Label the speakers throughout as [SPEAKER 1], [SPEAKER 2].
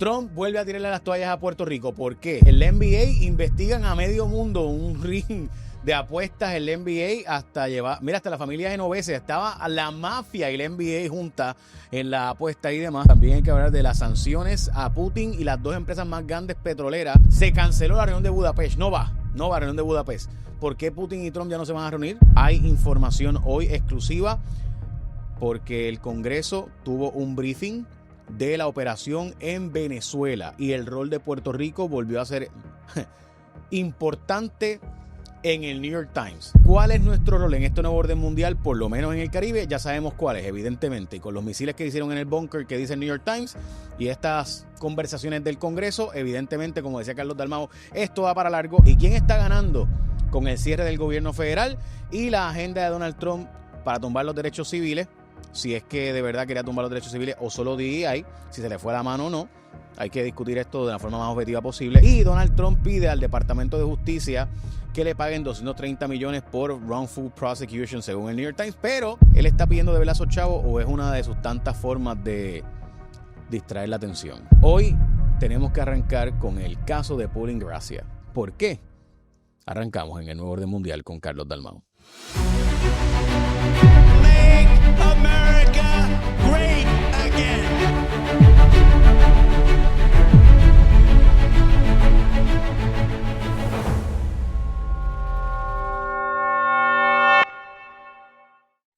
[SPEAKER 1] Trump vuelve a tirarle las toallas a Puerto Rico. ¿Por qué? En la NBA investigan a medio mundo un ring de apuestas en la NBA hasta llevar... Mira, hasta la familia Genovese, estaba la mafia y la NBA junta en la apuesta y demás. También hay que hablar de las sanciones a Putin y las dos empresas más grandes petroleras. Se canceló la reunión de Budapest. No va a reunión de Budapest. ¿Por qué Putin y Trump ya no se van a reunir? Hay información hoy exclusiva porque el Congreso tuvo un briefing de la operación en Venezuela y el rol de Puerto Rico volvió a ser importante en el New York Times. ¿Cuál es nuestro rol en este nuevo orden mundial? Por lo menos en el Caribe ya sabemos cuál es, evidentemente, y con los misiles que hicieron en el búnker que dice el New York Times y estas conversaciones del Congreso, evidentemente, como decía Carlos Dalmau, esto va para largo. ¿Y quién está ganando con el cierre del gobierno federal y la agenda de Donald Trump para tumbar los derechos civiles? Si es que de verdad quería tumbar los derechos civiles o solo DEI, si se le fue la mano o no. Hay que discutir esto de la forma más objetiva posible. Y Donald Trump pide al Departamento de Justicia que le paguen 230 millones por wrongful prosecution, según el New York Times. Pero él está pidiendo de verdad a esos chavos o es una de sus tantas formas de distraer la atención. Hoy tenemos que arrancar con el caso de Paul Ingrassia. ¿Por qué? Arrancamos en el nuevo orden mundial con Carlos Dalmau.
[SPEAKER 2] Make America great again.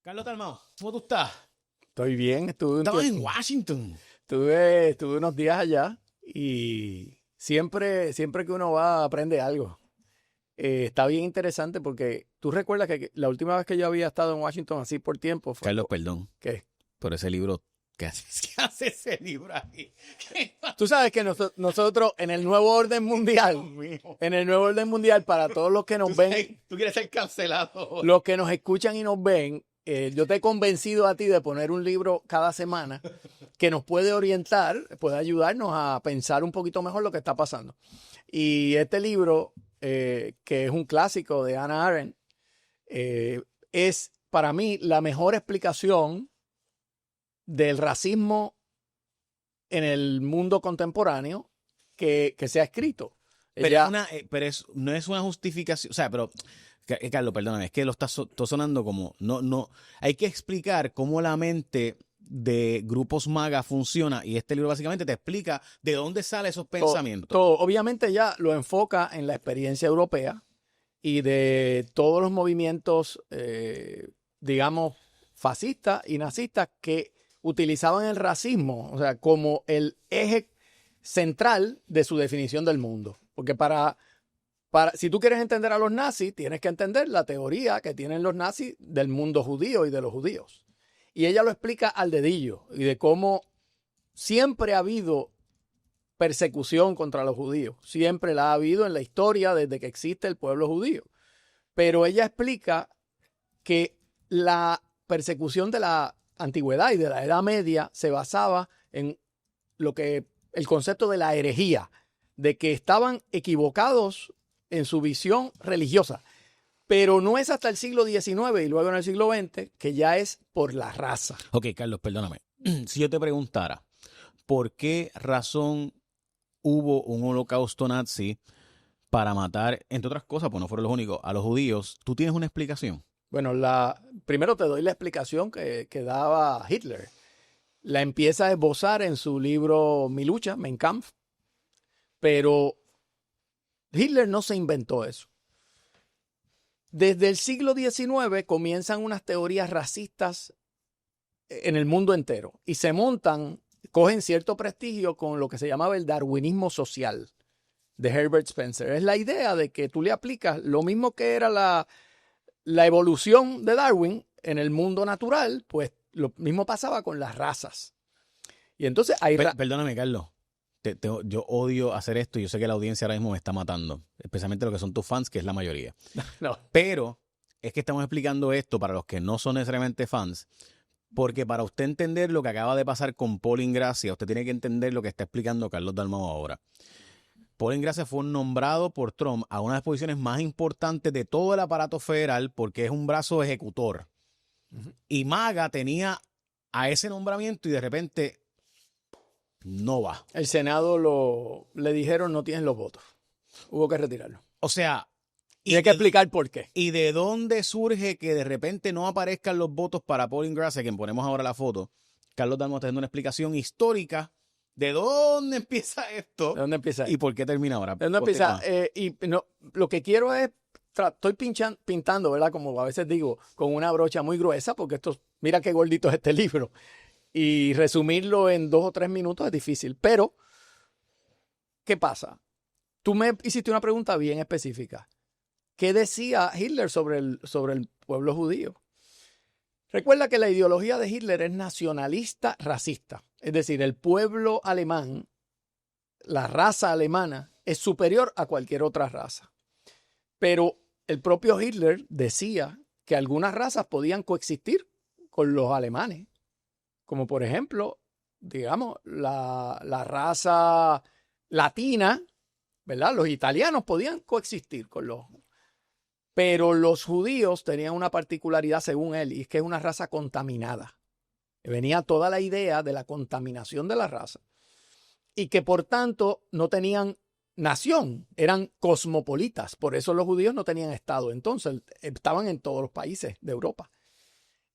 [SPEAKER 1] Carlos Dalmau, ¿cómo tú estás?
[SPEAKER 3] Estoy bien,
[SPEAKER 1] Estabas en Washington.
[SPEAKER 3] Estuve unos días allá y siempre que uno va aprende algo. Está bien interesante porque tú recuerdas que la última vez que yo había estado en Washington así por tiempo fue...
[SPEAKER 1] Carlos, perdón.
[SPEAKER 3] ¿Qué?
[SPEAKER 1] Por ese libro. ¿Qué hace ese libro ahí?
[SPEAKER 3] Tú sabes que nosotros en el nuevo orden mundial, para todos los que nos ven,
[SPEAKER 1] Tú quieres ser cancelado.
[SPEAKER 3] los que nos escuchan y nos ven, yo te he convencido a ti de poner un libro cada semana que nos puede orientar, puede ayudarnos a pensar un poquito mejor lo que está pasando. Y este libro, que es un clásico de Hannah Arendt, es para mí la mejor explicación del racismo en el mundo contemporáneo que se ha escrito.
[SPEAKER 1] Pero, no es una justificación. O sea, pero, Carlos, perdóname, es que lo está sonando como. No. Hay que explicar cómo la mente de grupos MAGA funciona. Y este libro básicamente te explica de dónde salen esos pensamientos.
[SPEAKER 3] Obviamente ya lo enfoca en la experiencia europea y de todos los movimientos, digamos, fascistas y nazistas que utilizaban el racismo, o sea, como el eje central de su definición del mundo. Porque si tú quieres entender a los nazis, tienes que entender la teoría que tienen los nazis del mundo judío y de los judíos. Y ella lo explica al dedillo y de cómo siempre ha habido persecución contra los judíos. Siempre la ha habido en la historia desde que existe el pueblo judío. Pero ella explica que la persecución de la antigüedad y de la Edad Media se basaba en el concepto de la herejía, de que estaban equivocados en su visión religiosa. Pero no es hasta el siglo XIX y luego en el siglo XX que ya es por la raza.
[SPEAKER 1] Ok, Carlos, perdóname. Si yo te preguntara, ¿por qué razón hubo un holocausto nazi para matar, entre otras cosas, pues no fueron los únicos, a los judíos? ¿Tú tienes una explicación?
[SPEAKER 3] Bueno, primero te doy la explicación que daba Hitler. La empieza a esbozar en su libro Mi lucha, Mein Kampf, pero Hitler no se inventó eso. Desde el siglo XIX comienzan unas teorías racistas en el mundo entero y cogen cierto prestigio con lo que se llamaba el darwinismo social de Herbert Spencer. Es la idea de que tú le aplicas lo mismo que era la evolución de Darwin en el mundo natural, pues lo mismo pasaba con las razas. Y entonces hay...
[SPEAKER 1] Perdóname, Carlos. Yo odio hacer esto y yo sé que la audiencia ahora mismo me está matando, especialmente lo que son tus fans, que es la mayoría.
[SPEAKER 3] No.
[SPEAKER 1] Pero es que estamos explicando esto para los que no son necesariamente fans, porque para usted entender lo que acaba de pasar con Paul Ingrassia, usted tiene que entender lo que está explicando Carlos Dalmau ahora. Paul Ingrassia fue nombrado por Trump a una de las posiciones más importantes de todo el aparato federal porque es un brazo ejecutor. Uh-huh. Y MAGA tenía a ese nombramiento y de repente no va.
[SPEAKER 3] El Senado le dijeron no tienes los votos. Hubo que retirarlo.
[SPEAKER 1] O sea,
[SPEAKER 3] Y hay que explicar por qué.
[SPEAKER 1] ¿y de dónde surge que de repente no aparezcan los votos para Paul Ingrassia, a quien ponemos ahora la foto? Carlos Dalmau está dando una explicación histórica de dónde empieza esto
[SPEAKER 3] ¿De dónde empieza?
[SPEAKER 1] y por qué termina ahora.
[SPEAKER 3] ¿De dónde empieza? Lo que quiero es, estoy pintando, ¿verdad? Como a veces digo, con una brocha muy gruesa, porque mira qué gordito es este libro. Y resumirlo en 2 o 3 minutos es difícil. Pero, ¿qué pasa? Tú me hiciste una pregunta bien específica. ¿Qué decía Hitler sobre el pueblo judío? Recuerda que la ideología de Hitler es nacionalista racista. Es decir, el pueblo alemán, la raza alemana, es superior a cualquier otra raza. Pero el propio Hitler decía que algunas razas podían coexistir con los alemanes. Como por ejemplo, digamos, la raza latina, ¿verdad? Los italianos podían coexistir con los... Pero los judíos tenían una particularidad según él, y es que es una raza contaminada. Venía toda la idea de la contaminación de la raza y que por tanto no tenían nación, eran cosmopolitas. Por eso los judíos no tenían estado. Entonces estaban en todos los países de Europa.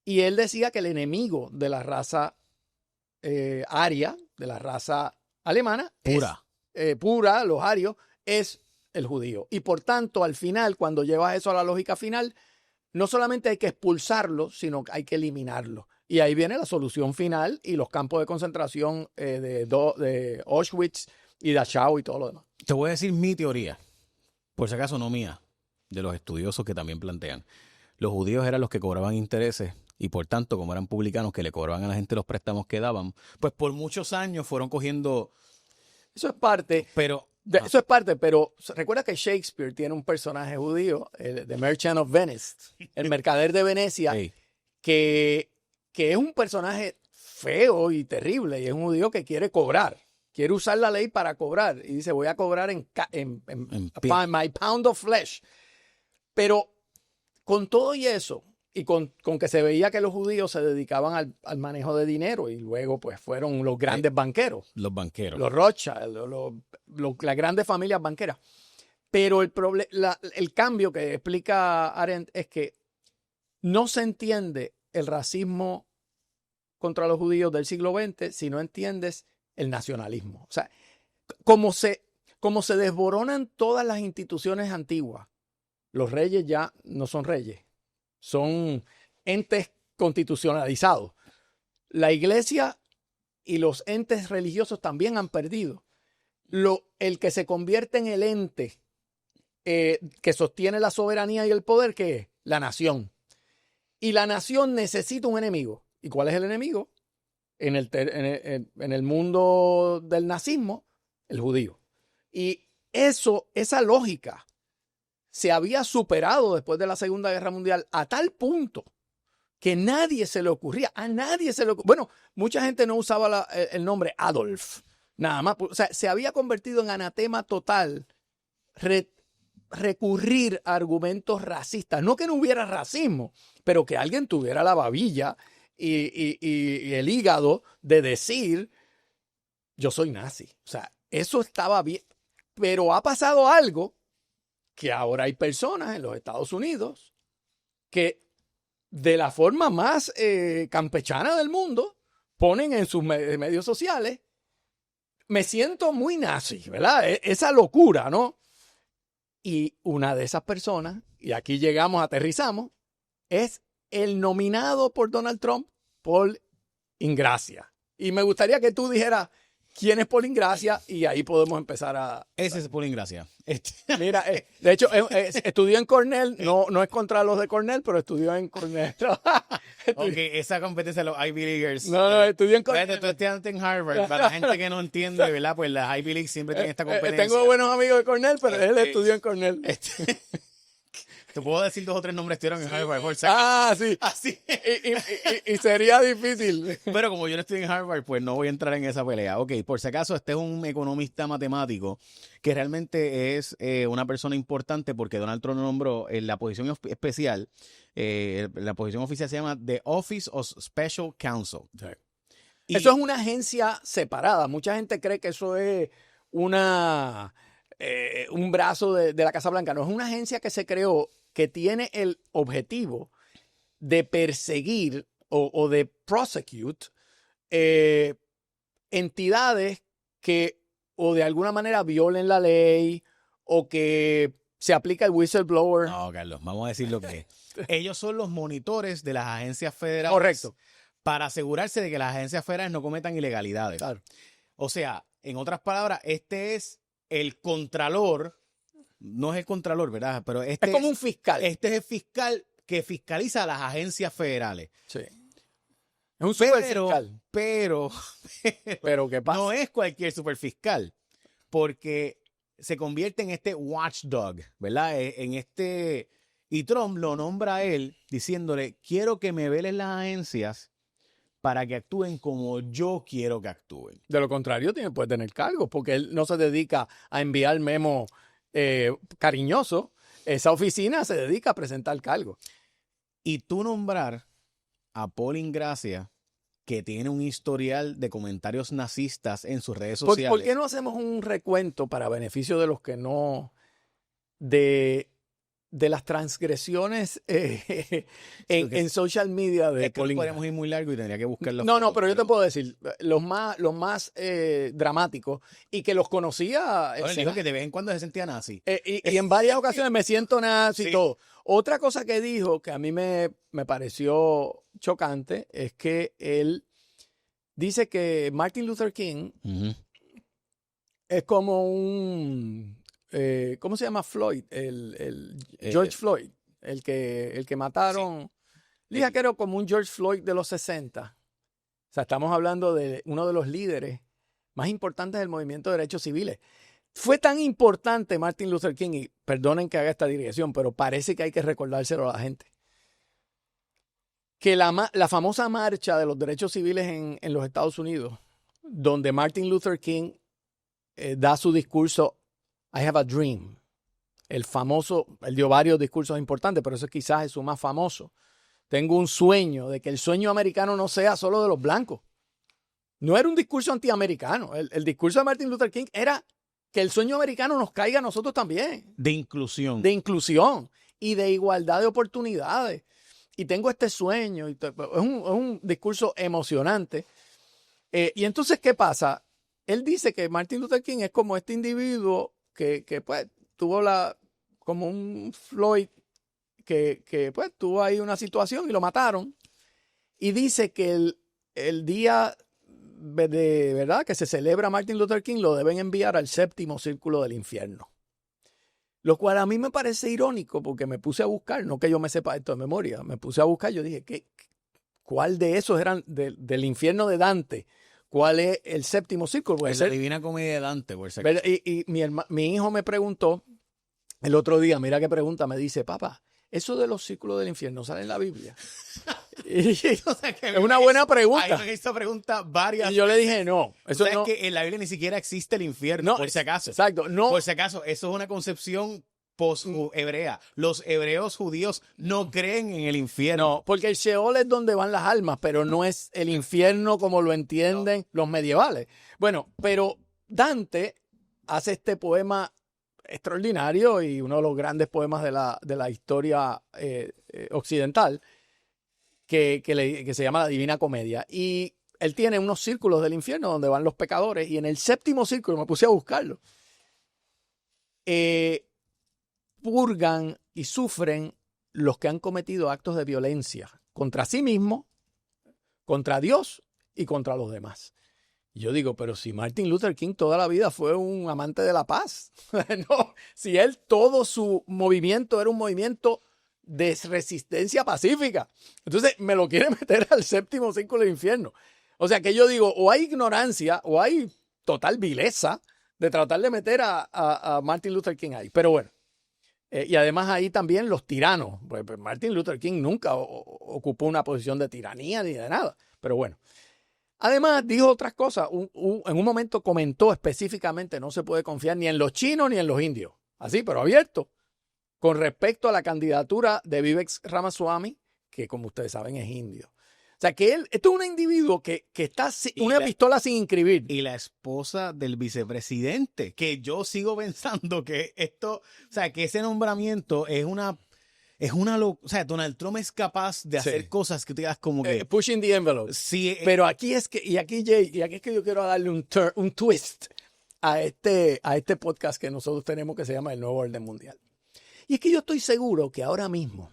[SPEAKER 3] Y él decía que el enemigo de la raza aria, de la raza alemana, pura, los arios, es el judío. Y por tanto, al final, cuando llevas eso a la lógica final, no solamente hay que expulsarlo, sino que hay que eliminarlo. Y ahí viene la solución final y los campos de concentración de Auschwitz y Dachau y todo lo demás.
[SPEAKER 1] Te voy a decir mi teoría, por si acaso no mía, de los estudiosos que también plantean. Los judíos eran los que cobraban intereses y por tanto, como eran publicanos que le cobraban a la gente los préstamos que daban, pues por muchos años fueron cogiendo...
[SPEAKER 3] Eso es parte...
[SPEAKER 1] Pero...
[SPEAKER 3] Eso es parte, pero recuerda que Shakespeare tiene un personaje judío, The Merchant of Venice, el mercader de Venecia,
[SPEAKER 1] Hey.
[SPEAKER 3] que es un personaje feo y terrible, y es un judío que quiere cobrar, quiere usar la ley para cobrar, y dice, voy a cobrar en my pound of flesh. Pero con todo y eso, y con que se veía que los judíos se dedicaban al manejo de dinero, y luego pues fueron los grandes banqueros.
[SPEAKER 1] Los banqueros.
[SPEAKER 3] Los Rothschild, las grandes familias banqueras. Pero el cambio que explica Arendt es que no se entiende el racismo contra los judíos del siglo XX si no entiendes el nacionalismo. O sea, como se desboronan todas las instituciones antiguas, los reyes ya no son reyes, son entes constitucionalizados. La iglesia y los entes religiosos también han perdido. El que se convierte en el ente que sostiene la soberanía y el poder, ¿qué es? La nación. Y la nación necesita un enemigo. ¿Y cuál es el enemigo? En el mundo del nazismo, el judío. Y esa lógica se había superado después de la Segunda Guerra Mundial a tal punto que a nadie se le ocurría. Bueno, mucha gente no usaba el nombre Adolf, nada más. O sea, se había convertido en anatema total recurrir a argumentos racistas. No que no hubiera racismo, pero que alguien tuviera la babilla y el hígado de decir, yo soy nazi. O sea, eso estaba bien. Pero ha pasado algo que ahora hay personas en los Estados Unidos que de la forma más campechana del mundo ponen en sus medios sociales, me siento muy nazi, ¿verdad? Esa locura, ¿no? Y una de esas personas, y aquí aterrizamos, es el nominado por Donald Trump, Paul Ingrassia. Y me gustaría que tú dijeras quién es Paul Ingrassia y ahí podemos empezar a...
[SPEAKER 1] Ese es Paul Ingrassia.
[SPEAKER 3] Mira, de hecho, estudió en Cornell, no es contra los de Cornell, pero estudió en Cornell.
[SPEAKER 1] Ok, esa competencia de los Ivy Leaguers.
[SPEAKER 3] No, estudió en Cornell.
[SPEAKER 1] Tú estudiaste en Harvard. Para la gente que no entiende, ¿verdad? Pues las Ivy Leagues siempre tienen esta competencia.
[SPEAKER 3] Tengo buenos amigos de Cornell, pero él estudió en Cornell.
[SPEAKER 1] Te puedo decir 2 o 3 nombres que estuvieron en Harvard.
[SPEAKER 3] Sí.
[SPEAKER 1] Así.
[SPEAKER 3] Y sería difícil.
[SPEAKER 1] Pero como yo no estoy en Harvard, pues no voy a entrar en esa pelea. Ok, por si acaso, este es un economista matemático que realmente es una persona importante porque Donald Trump lo nombró en la posición especial. La posición oficial se llama The Office of Special Counsel.
[SPEAKER 3] Eso es una agencia separada. Mucha gente cree que eso es un brazo de la Casa Blanca. No, es una agencia que se creó que tiene el objetivo de perseguir o de prosecute entidades que o de alguna manera violen la ley o que se aplica el whistleblower.
[SPEAKER 1] No, Carlos, vamos a decir lo que es. Ellos son los monitores de las agencias federales.
[SPEAKER 3] Correcto.
[SPEAKER 1] Para asegurarse de que las agencias federales no cometan ilegalidades.
[SPEAKER 3] Claro.
[SPEAKER 1] O sea, en otras palabras, este es el contralor, no es el contralor, ¿verdad? Pero este
[SPEAKER 3] es como un fiscal.
[SPEAKER 1] Este es el fiscal que fiscaliza a las agencias federales.
[SPEAKER 3] Sí. Es un superfiscal.
[SPEAKER 1] Pero
[SPEAKER 3] ¿qué pasa?
[SPEAKER 1] No es cualquier superfiscal, porque se convierte en este watchdog, ¿verdad? Y Trump lo nombra a él diciéndole, quiero que me veles las agencias para que actúen como yo quiero que actúen.
[SPEAKER 3] De lo contrario, puede tener cargos, porque él no se dedica a enviar memos cariñosos. Esa oficina se dedica a presentar cargos.
[SPEAKER 1] Y tú nombrar a Paul Ingracia, que tiene un historial de comentarios nazistas en sus redes sociales.
[SPEAKER 3] ¿Por qué no hacemos un recuento para beneficio de los que no... de las transgresiones en social media de Paul Ingracia?
[SPEAKER 1] Podríamos ir muy largo y tendría que buscarlos.
[SPEAKER 3] No, pero yo te puedo decir, los más dramáticos, y que los conocía.
[SPEAKER 1] Bueno, él dijo que de vez en cuando se sentía nazi.
[SPEAKER 3] Y en varias ocasiones me siento nazi
[SPEAKER 1] Sí.
[SPEAKER 3] y todo. Otra cosa que dijo que a mí me pareció chocante es que él dice que Martin Luther King es como un... ¿cómo se llama Floyd? George Floyd, el que mataron. Diga que era como un George Floyd de los 60. O sea, estamos hablando de uno de los líderes más importantes del movimiento de derechos civiles. Fue tan importante Martin Luther King, y perdonen que haga esta digresión, pero parece que hay que recordárselo a la gente, que la famosa marcha de los derechos civiles en los Estados Unidos, donde Martin Luther King da su discurso I have a dream. Él dio varios discursos importantes, pero ese quizás es su más famoso. Tengo un sueño, de que el sueño americano no sea solo de los blancos. No era un discurso antiamericano. El discurso de Martin Luther King era que el sueño americano nos caiga a nosotros también.
[SPEAKER 1] De inclusión.
[SPEAKER 3] De inclusión y de igualdad de oportunidades. Y tengo este sueño. Es un discurso emocionante. Y entonces, ¿qué pasa? Él dice que Martin Luther King es como este individuo que pues tuvo como un Floyd que pues tuvo ahí una situación y lo mataron. Y dice que el día de verdad que se celebra Martin Luther King lo deben enviar al séptimo círculo del infierno. Lo cual a mí me parece irónico, porque me puse a buscar, no que yo me sepa esto de memoria, me puse a buscar, yo dije, ¿cuál de esos eran del infierno de Dante? ¿Cuál es el séptimo círculo? Puede ser
[SPEAKER 1] La Divina Comedia de Dante, por si acaso.
[SPEAKER 3] Y mi hijo me preguntó el otro día, mira qué pregunta, me dice, papá, ¿eso de los círculos del infierno sale en la Biblia?
[SPEAKER 1] O sea, que
[SPEAKER 3] es una buena pregunta.
[SPEAKER 1] Ahí me hizo pregunta varias.
[SPEAKER 3] Y yo le dije, no. Eso
[SPEAKER 1] ¿Sabes
[SPEAKER 3] no.
[SPEAKER 1] que en la Biblia ni siquiera existe el infierno?
[SPEAKER 3] No,
[SPEAKER 1] por si acaso.
[SPEAKER 3] Exacto. No.
[SPEAKER 1] Por si acaso, eso es una concepción post-hebrea. Los hebreos judíos no creen en el infierno.
[SPEAKER 3] No, porque el Sheol es donde van las almas, pero no es el infierno como lo entienden los medievales. Bueno, pero Dante hace este poema extraordinario y uno de los grandes poemas de la historia occidental que se llama la Divina Comedia. Y él tiene unos círculos del infierno donde van los pecadores, y en el séptimo círculo, me puse a buscarlo, purgan y sufren los que han cometido actos de violencia contra sí mismos, contra Dios y contra los demás. Y yo digo, pero si Martin Luther King toda la vida fue un amante de la paz, no, si él todo su movimiento era un movimiento de resistencia pacífica, entonces me lo quiere meter al séptimo círculo del infierno. O sea que yo digo, o hay ignorancia o hay total vileza de tratar de meter a Martin Luther King ahí. Pero bueno, y además ahí también los tiranos. Pues Martin Luther King nunca ocupó una posición de tiranía ni de nada. Pero bueno. Además dijo otras cosas. En un momento comentó específicamente, no se puede confiar ni en los chinos ni en los indios. Así, pero abierto. Con respecto a la candidatura de Vivek Ramaswamy, que como ustedes saben es indio. O sea, que esto es un individuo que está una pistola sin inscribir.
[SPEAKER 1] Y la esposa del vicepresidente, que yo sigo pensando que esto, o sea, que ese nombramiento es una o sea, Donald Trump es capaz de hacer cosas que tú digas como que
[SPEAKER 3] pushing the envelope.
[SPEAKER 1] Sí,
[SPEAKER 3] pero aquí es que, y aquí es que yo quiero darle un twist a este podcast que nosotros tenemos que se llama El Nuevo Orden Mundial. Y es que yo estoy seguro que ahora mismo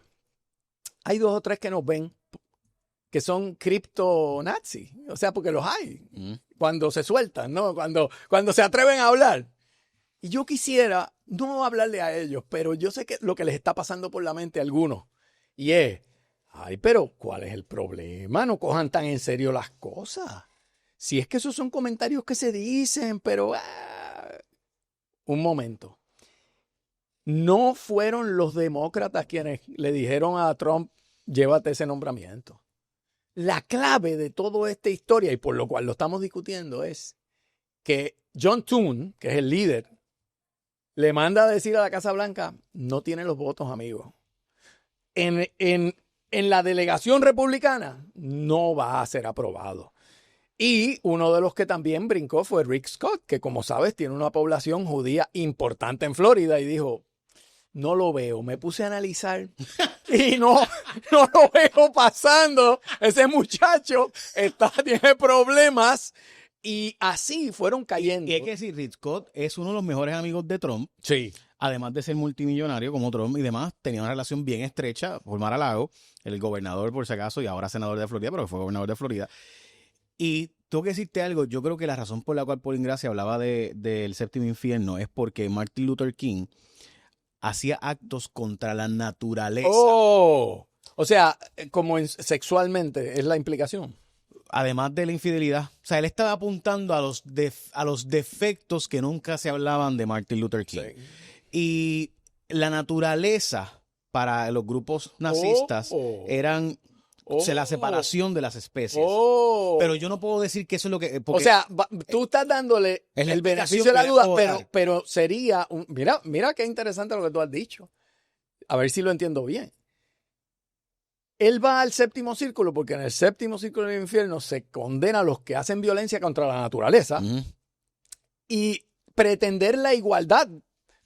[SPEAKER 3] hay 2 o 3 que nos ven que son cripto-nazis. O sea, porque los hay. Cuando se sueltan, ¿no? Cuando se atreven a hablar. Y yo quisiera no hablarle a ellos, pero yo sé que lo que les está pasando por la mente a algunos. Y es, pero ¿cuál es el problema? No cojan tan en serio las cosas. Si es que esos son comentarios que se dicen, pero... un momento. No fueron los demócratas quienes le dijeron a Trump, llévate ese nombramiento. La clave de toda esta historia, y por lo cual lo estamos discutiendo, es que John Thune, que es el líder, le manda a decir a la Casa Blanca, no tiene los votos, amigos. En la delegación republicana no va a ser aprobado. Y uno de los que también brincó fue Rick Scott, que como sabes tiene una población judía importante en Florida, y dijo, no lo veo. Me puse a analizar y no lo veo pasando. Ese muchacho tiene problemas. Y así fueron cayendo.
[SPEAKER 1] Y hay que decir, Rick Scott es uno de los mejores amigos de Trump.
[SPEAKER 3] Sí.
[SPEAKER 1] Además de ser multimillonario como Trump y demás, tenía una relación bien estrecha por Mar-a-Lago, el gobernador por si acaso, y ahora senador de Florida, pero fue gobernador de Florida. Y tengo que decirte algo, yo creo que la razón por la cual Paul Ingrassia hablaba del séptimo infierno es porque Martin Luther King hacía actos contra la naturaleza.
[SPEAKER 3] Oh, o sea, como sexualmente es la implicación.
[SPEAKER 1] Además de la infidelidad. O sea, él estaba apuntando a los defectos que nunca se hablaban de Martin Luther King. Sí. Y la naturaleza para los grupos nazistas eran la separación de las especies. Pero yo no puedo decir que eso es lo que...
[SPEAKER 3] o sea, tú estás dándole el beneficio de la duda, pero sería... Mira qué interesante lo que tú has dicho. A ver si lo entiendo bien. Él va al séptimo círculo porque en el séptimo círculo del infierno se condena a los que hacen violencia contra la naturaleza y pretender la igualdad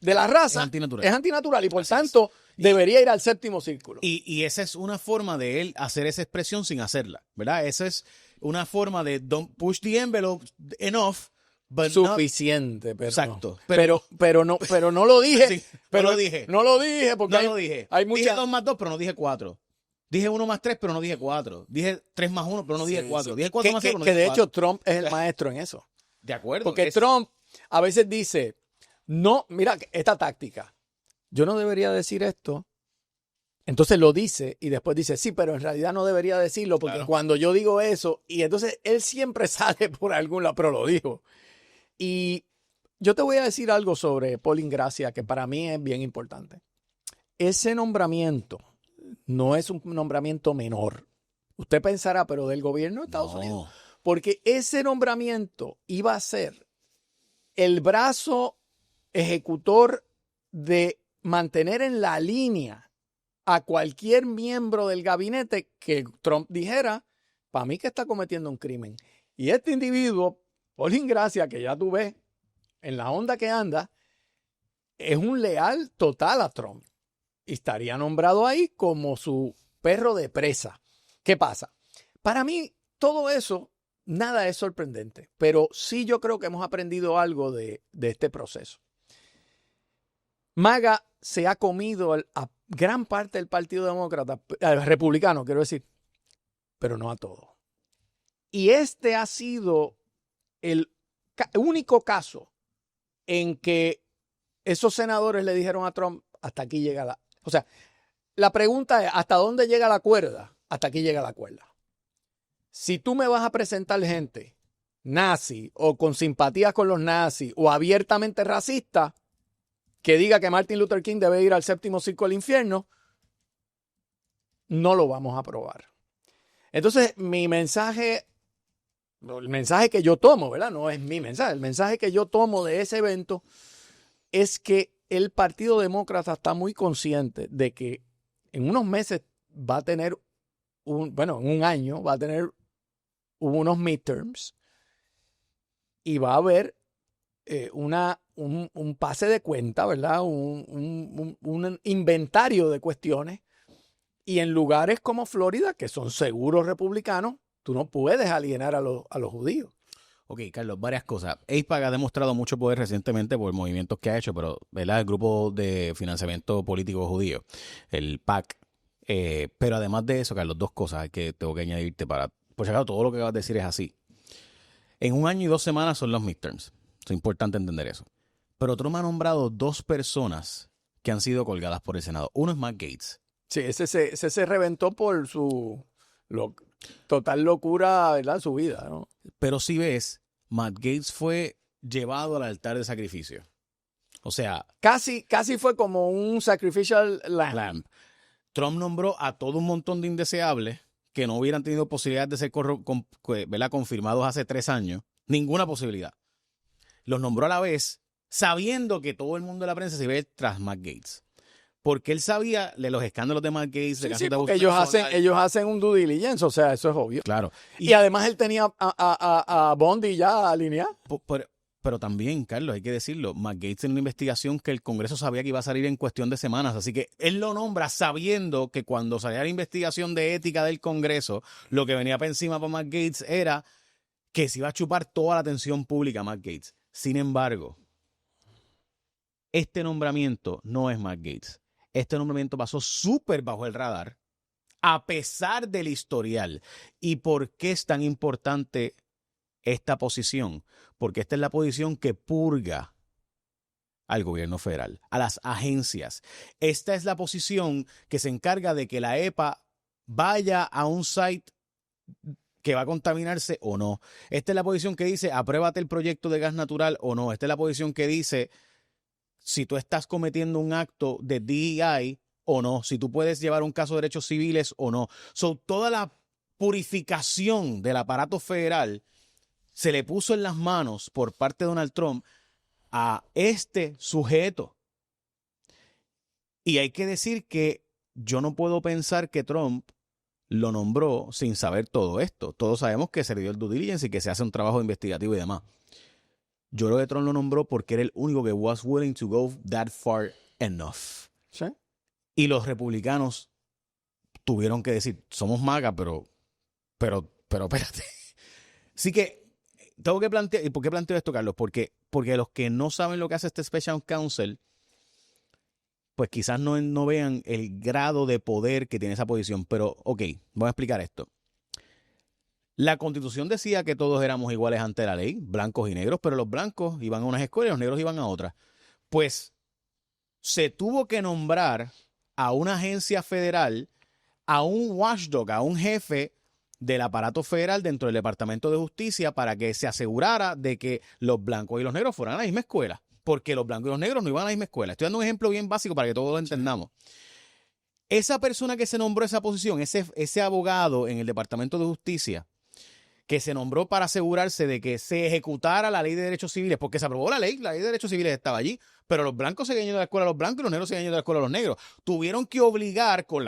[SPEAKER 3] de la raza es antinatural y por tanto debería ir al séptimo círculo.
[SPEAKER 1] Y esa es una forma de él hacer esa expresión sin hacerla, ¿verdad? Esa es una forma de don't push the envelope enough. But
[SPEAKER 3] suficiente, pero
[SPEAKER 1] exacto.
[SPEAKER 3] Pero no lo dije.
[SPEAKER 1] Sí,
[SPEAKER 3] pero
[SPEAKER 1] no lo dije
[SPEAKER 3] porque
[SPEAKER 1] no lo dije.
[SPEAKER 3] Hay mucha...
[SPEAKER 1] Dije 2 más 2, pero no dije 4. Dije 1 más 3, pero no dije 4. Dije 3 más 1, pero no dije 4. Dije 4 más 0, pero no dije 4.
[SPEAKER 3] Que de hecho Trump es el maestro en eso.
[SPEAKER 1] De acuerdo.
[SPEAKER 3] Porque Trump a veces dice, no, mira, esta táctica, yo no debería decir esto. Entonces lo dice y después dice, sí, pero en realidad no debería decirlo porque cuando yo digo eso, y entonces él siempre sale por algún lado, pero lo dijo. Y yo te voy a decir algo sobre Paul Ingrassia que para mí es bien importante. Ese nombramiento no es un nombramiento menor. Usted pensará, pero del gobierno de Estados Unidos. Porque ese nombramiento iba a ser el brazo ejecutor de mantener en la línea a cualquier miembro del gabinete que Trump dijera, para mí que está cometiendo un crimen. Y este individuo, Paul Ingrassia, que ya tú ves en la onda que anda, es un leal total a Trump. Y estaría nombrado ahí como su perro de presa. ¿Qué pasa? Para mí, todo eso, nada es sorprendente. Pero sí yo creo que hemos aprendido algo de este proceso. MAGA se ha comido a gran parte del Partido Demócrata, republicano, quiero decir, pero no a todo. Y este ha sido el único caso en que esos senadores le dijeron a Trump, hasta aquí llega la... O sea, la pregunta es, ¿hasta dónde llega la cuerda? Hasta aquí llega la cuerda. Si tú me vas a presentar gente nazi o con simpatías con los nazis o abiertamente racista que diga que Martin Luther King debe ir al séptimo círculo del infierno, no lo vamos a aprobar. Entonces, mi mensaje, el mensaje que yo tomo, ¿verdad? No es mi mensaje, el mensaje que yo tomo de ese evento es que el Partido Demócrata está muy consciente de que en unos meses va a tener en un año va a tener unos midterms y va a haber un pase de cuenta, ¿verdad? Un inventario de cuestiones. Y en lugares como Florida, que son seguros republicanos, tú no puedes alienar a los judíos.
[SPEAKER 1] Ok, Carlos, varias cosas. AIPAC ha demostrado mucho poder recientemente por movimientos que ha hecho, pero, ¿verdad? El grupo de financiamiento político judío, el PAC. Pero además de eso, Carlos, dos cosas que tengo que añadirte para... Por si acaso, todo lo que acabas de decir es así. En 1 año y 2 semanas son los midterms. Es importante entender eso. Pero Trump ha nombrado 2 personas que han sido colgadas por el Senado. Uno es Matt Gaetz.
[SPEAKER 3] Sí, ese se reventó por su total locura, ¿verdad? Su vida, ¿no?
[SPEAKER 1] Pero si ves, Matt Gaetz fue llevado al altar de sacrificio. O sea...
[SPEAKER 3] Casi fue como un sacrificial lamb.
[SPEAKER 1] Trump nombró a todo un montón de indeseables que no hubieran tenido posibilidad de ser confirmados hace 3 años. Ninguna posibilidad. Los nombró a la vez, sabiendo que todo el mundo de la prensa se iba a ir tras Matt Gaetz. Porque él sabía de los escándalos de Matt Gaetz.
[SPEAKER 3] Sí, porque ellos hacen un due diligence, o sea, eso es obvio.
[SPEAKER 1] Claro.
[SPEAKER 3] Y además él tenía a Bondi ya alineado.
[SPEAKER 1] Pero también, Carlos, hay que decirlo, Matt Gaetz en una investigación que el Congreso sabía que iba a salir en cuestión de semanas. Así que él lo nombra sabiendo que cuando salía la investigación de ética del Congreso, lo que venía para encima para Matt Gaetz era que se iba a chupar toda la atención pública a Matt Gaetz. Sin embargo, este nombramiento no es Matt Gaetz. Este nombramiento pasó súper bajo el radar, a pesar del historial. ¿Y por qué es tan importante esta posición? Porque esta es la posición que purga al gobierno federal, a las agencias. Esta es la posición que se encarga de que la EPA vaya a un site que va a contaminarse o no. Esta es la posición que dice, apruébate el proyecto de gas natural o no. Esta es la posición que dice, si tú estás cometiendo un acto de DEI o no, si tú puedes llevar un caso de derechos civiles o no. Toda la purificación del aparato federal se le puso en las manos por parte de Donald Trump a este sujeto. Y hay que decir que yo no puedo pensar que Trump lo nombró sin saber todo esto. Todos sabemos que se le dio el due diligence y que se hace un trabajo investigativo y demás. Yo creo que Trump lo nombró porque era el único que was willing to go that far enough.
[SPEAKER 3] ¿Sí?
[SPEAKER 1] Y los republicanos tuvieron que decir, somos MAGA, pero espérate. Así que tengo que plantear, ¿y por qué planteo esto, Carlos? Porque los que no saben lo que hace este Special Counsel, pues quizás no vean el grado de poder que tiene esa posición. Pero, ok, voy a explicar esto. La Constitución decía que todos éramos iguales ante la ley, blancos y negros, pero los blancos iban a unas escuelas y los negros iban a otras. Pues se tuvo que nombrar a una agencia federal, a un watchdog, a un jefe del aparato federal dentro del Departamento de Justicia para que se asegurara de que los blancos y los negros fueran a la misma escuela. Porque los blancos y los negros no iban a la misma escuela. Estoy dando un ejemplo bien básico para que todos lo entendamos. Esa persona que se nombró esa posición, ese abogado en el Departamento de Justicia, que se nombró para asegurarse de que se ejecutara la ley de derechos civiles, porque se aprobó la ley de derechos civiles estaba allí, pero los blancos seguían yendo a la escuela de los blancos y los negros seguían yendo a la escuela de los negros. Tuvieron que obligar con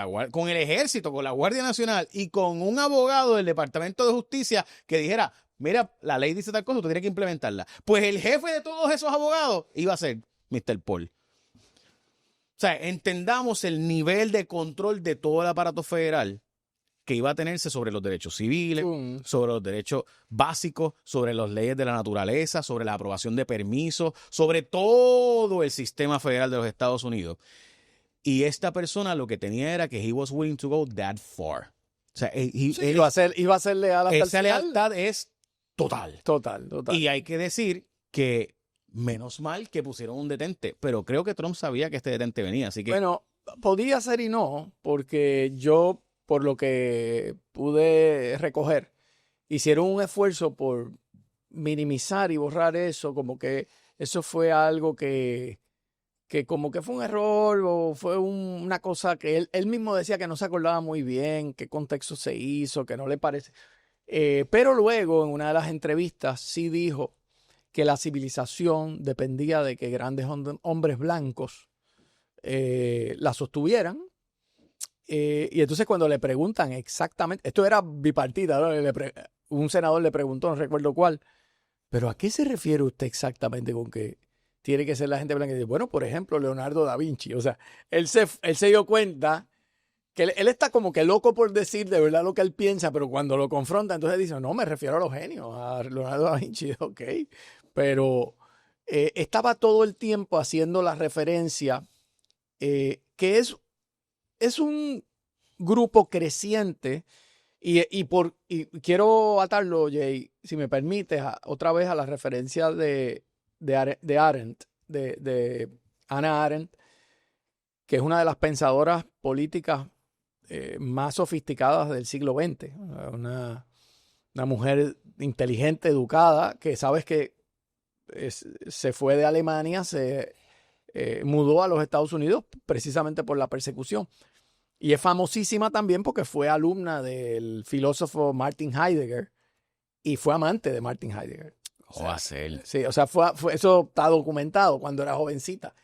[SPEAKER 1] el ejército, con la Guardia Nacional y con un abogado del Departamento de Justicia que dijera, mira, la ley dice tal cosa, tú tienes que implementarla. Pues el jefe de todos esos abogados iba a ser Mr. Paul. O sea, entendamos el nivel de control de todo el aparato federal que iba a tenerse sobre los derechos civiles, sobre los derechos básicos, sobre las leyes de la naturaleza, sobre la aprobación de permisos, sobre todo el sistema federal de los Estados Unidos. Y esta persona lo que tenía era que he was willing to go that far. O sea,
[SPEAKER 3] iba a ser leal hasta el final.
[SPEAKER 1] Esa lealtad es total.
[SPEAKER 3] Total.
[SPEAKER 1] Y hay que decir que menos mal que pusieron un detente, pero creo que Trump sabía que este detente venía, así que...
[SPEAKER 3] Bueno, podía ser y no, porque yo, por lo que pude recoger, hicieron un esfuerzo por minimizar y borrar eso, como que eso fue algo que como que fue un error o fue una cosa que él mismo decía que no se acordaba muy bien, qué contexto se hizo, que no le parece. Pero luego, en una de las entrevistas, sí dijo que la civilización dependía de que grandes hombres blancos la sostuvieran Y entonces cuando le preguntan exactamente, esto era bipartita, ¿no? Un senador le preguntó, no recuerdo cuál, pero ¿a qué se refiere usted exactamente con que tiene que ser la gente blanca? Y dice, bueno, por ejemplo, Leonardo da Vinci. O sea, él se dio cuenta que él está como que loco por decir de verdad lo que él piensa, pero cuando lo confronta, entonces dice, no, me refiero a los genios, a Leonardo da Vinci, ok. Pero estaba todo el tiempo haciendo la referencia que es un grupo creciente y quiero atarlo, Jay, si me permites, otra vez a la referencia de Arendt, de Hannah Arendt, que es una de las pensadoras políticas más sofisticadas del siglo XX. Una mujer inteligente, educada, que sabes que se fue de Alemania, se mudó a los Estados Unidos precisamente por la persecución. Y es famosísima también porque fue alumna del filósofo Martin Heidegger y fue amante de Martin Heidegger. Sí, o sea, eso está documentado cuando era jovencita.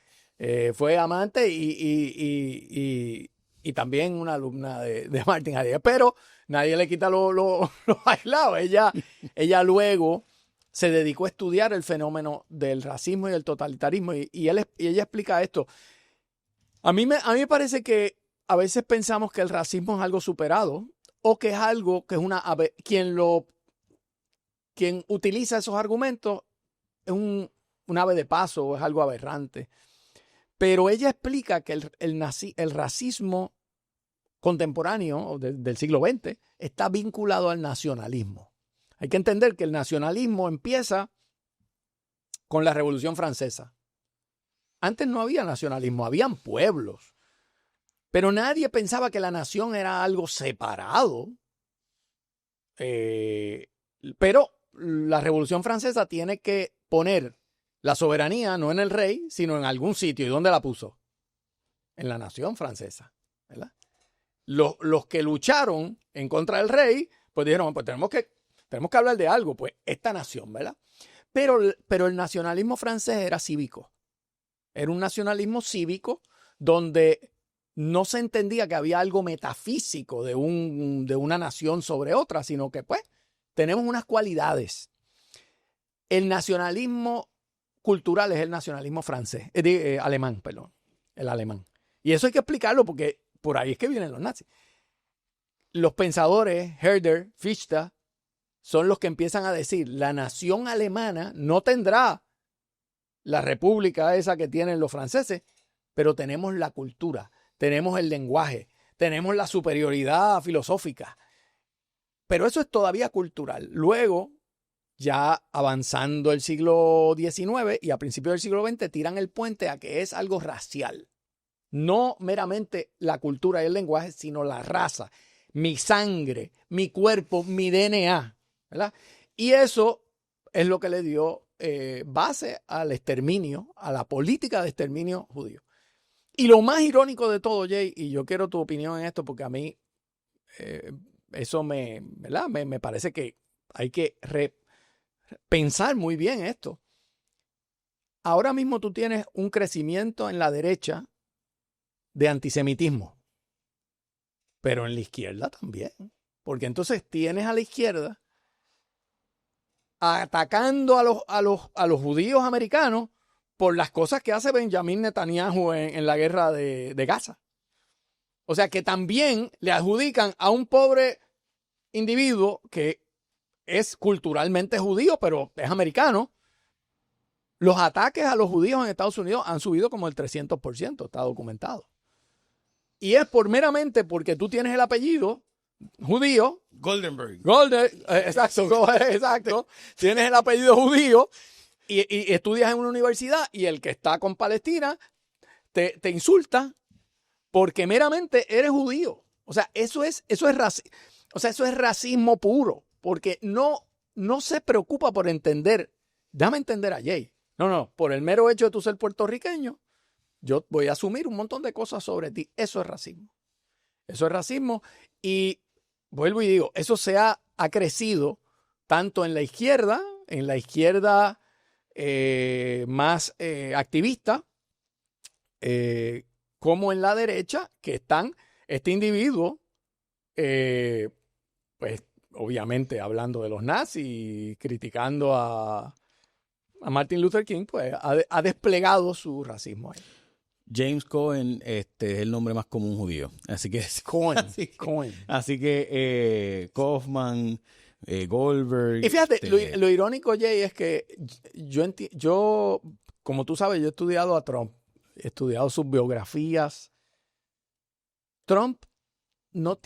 [SPEAKER 3] Fue amante y también una alumna de Martin Heidegger. Pero nadie le quita lo aislado. Ella luego se dedicó a estudiar el fenómeno del racismo y el totalitarismo. Y ella explica esto. A mí me parece que a veces pensamos que el racismo es algo superado o que es algo que es quien utiliza esos argumentos es un ave de paso o es algo aberrante. Pero ella explica que el racismo contemporáneo del siglo XX está vinculado al nacionalismo. Hay que entender que el nacionalismo empieza con la Revolución Francesa. Antes no había nacionalismo, habían pueblos. Pero nadie pensaba que la nación era algo separado. Pero la Revolución Francesa tiene que poner la soberanía no en el rey, sino en algún sitio. ¿Y dónde la puso? En la nación francesa, ¿verdad? Los que lucharon en contra del rey, pues dijeron, pues tenemos que hablar de algo, pues esta nación, ¿verdad? Pero el nacionalismo francés era cívico. Era un nacionalismo cívico donde no se entendía que había algo metafísico de una nación sobre otra, sino que pues tenemos unas cualidades. El nacionalismo cultural es el nacionalismo francés, alemán, perdón, el alemán. Y eso hay que explicarlo porque por ahí es que vienen los nazis. Los pensadores, Herder, Fichte, son los que empiezan a decir, la nación alemana no tendrá la república esa que tienen los franceses, pero tenemos la cultura, tenemos el lenguaje, tenemos la superioridad filosófica. Pero eso es todavía cultural. Luego, ya avanzando el siglo XIX y a principios del siglo XX, tiran el puente a que es algo racial. No meramente la cultura y el lenguaje, sino la raza, mi sangre, mi cuerpo, mi DNA, ¿verdad? Y eso es lo que le dio base al exterminio, a la política de exterminio judío. Y lo más irónico de todo, Jay, y yo quiero tu opinión en esto porque a mí eso ¿verdad? Me parece que hay que pensar muy bien esto. Ahora mismo tú tienes un crecimiento en la derecha de antisemitismo, pero en la izquierda también, porque entonces tienes a la izquierda atacando a los judíos americanos por las cosas que hace Benjamín Netanyahu en la guerra de Gaza. O sea que también le adjudican a un pobre individuo que es culturalmente judío, pero es americano. Los ataques a los judíos en Estados Unidos han subido como el 300%, está documentado. Y es meramente porque tú tienes el apellido judío.
[SPEAKER 1] Goldenberg.
[SPEAKER 3] Exacto. Tienes el apellido judío y estudias en una universidad y el que está con Palestina te insulta porque meramente eres judío. O sea, eso es racismo puro, porque no se preocupa por entender. Déjame entender a Jay. No, por el mero hecho de tú ser puertorriqueño, yo voy a asumir un montón de cosas sobre ti. Eso es racismo. Eso es racismo y vuelvo y digo, eso ha crecido tanto en la izquierda más activista, como en la derecha, que están este individuo, pues obviamente hablando de los nazis, criticando a Martin Luther King, pues ha desplegado su racismo ahí.
[SPEAKER 1] James Cohen es el nombre más común judío. Así que
[SPEAKER 3] Cohen.
[SPEAKER 1] Así que Kaufman, Goldberg.
[SPEAKER 3] Y fíjate, lo irónico, Jay, es que yo, como tú sabes, yo he estudiado a Trump, he estudiado sus biografías. Trump no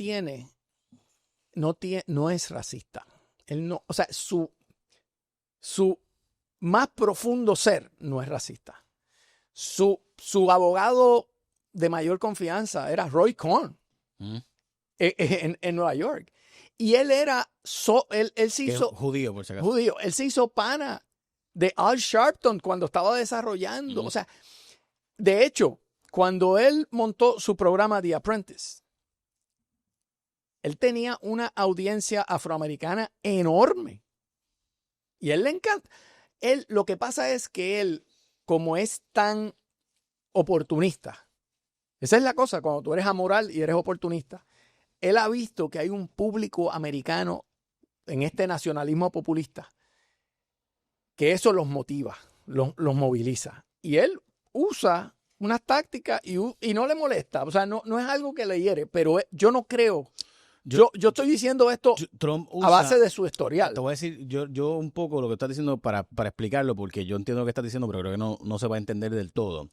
[SPEAKER 3] es racista. Él no, o sea, su más profundo ser no es racista. Su abogado de mayor confianza era Roy Cohn en Nueva York. Y él era, él se hizo
[SPEAKER 1] judío, por si acaso.
[SPEAKER 3] Judío. Él se hizo pana de Al Sharpton cuando estaba desarrollando. O sea, de hecho, cuando él montó su programa The Apprentice, él tenía una audiencia afroamericana enorme. Y a él le encanta. Lo que pasa es que él, como es tan oportunista, esa es la cosa, cuando tú eres amoral y eres oportunista, él ha visto que hay un público americano en este nacionalismo populista que eso los motiva, los moviliza. Y él usa unas tácticas y no le molesta. O sea, no es algo que le hiere, pero yo no creo. Yo estoy diciendo esto
[SPEAKER 1] Trump
[SPEAKER 3] a base de su historial.
[SPEAKER 1] Te voy a decir yo un poco lo que estás diciendo para explicarlo, porque yo entiendo lo que estás diciendo, pero creo que no se va a entender del todo.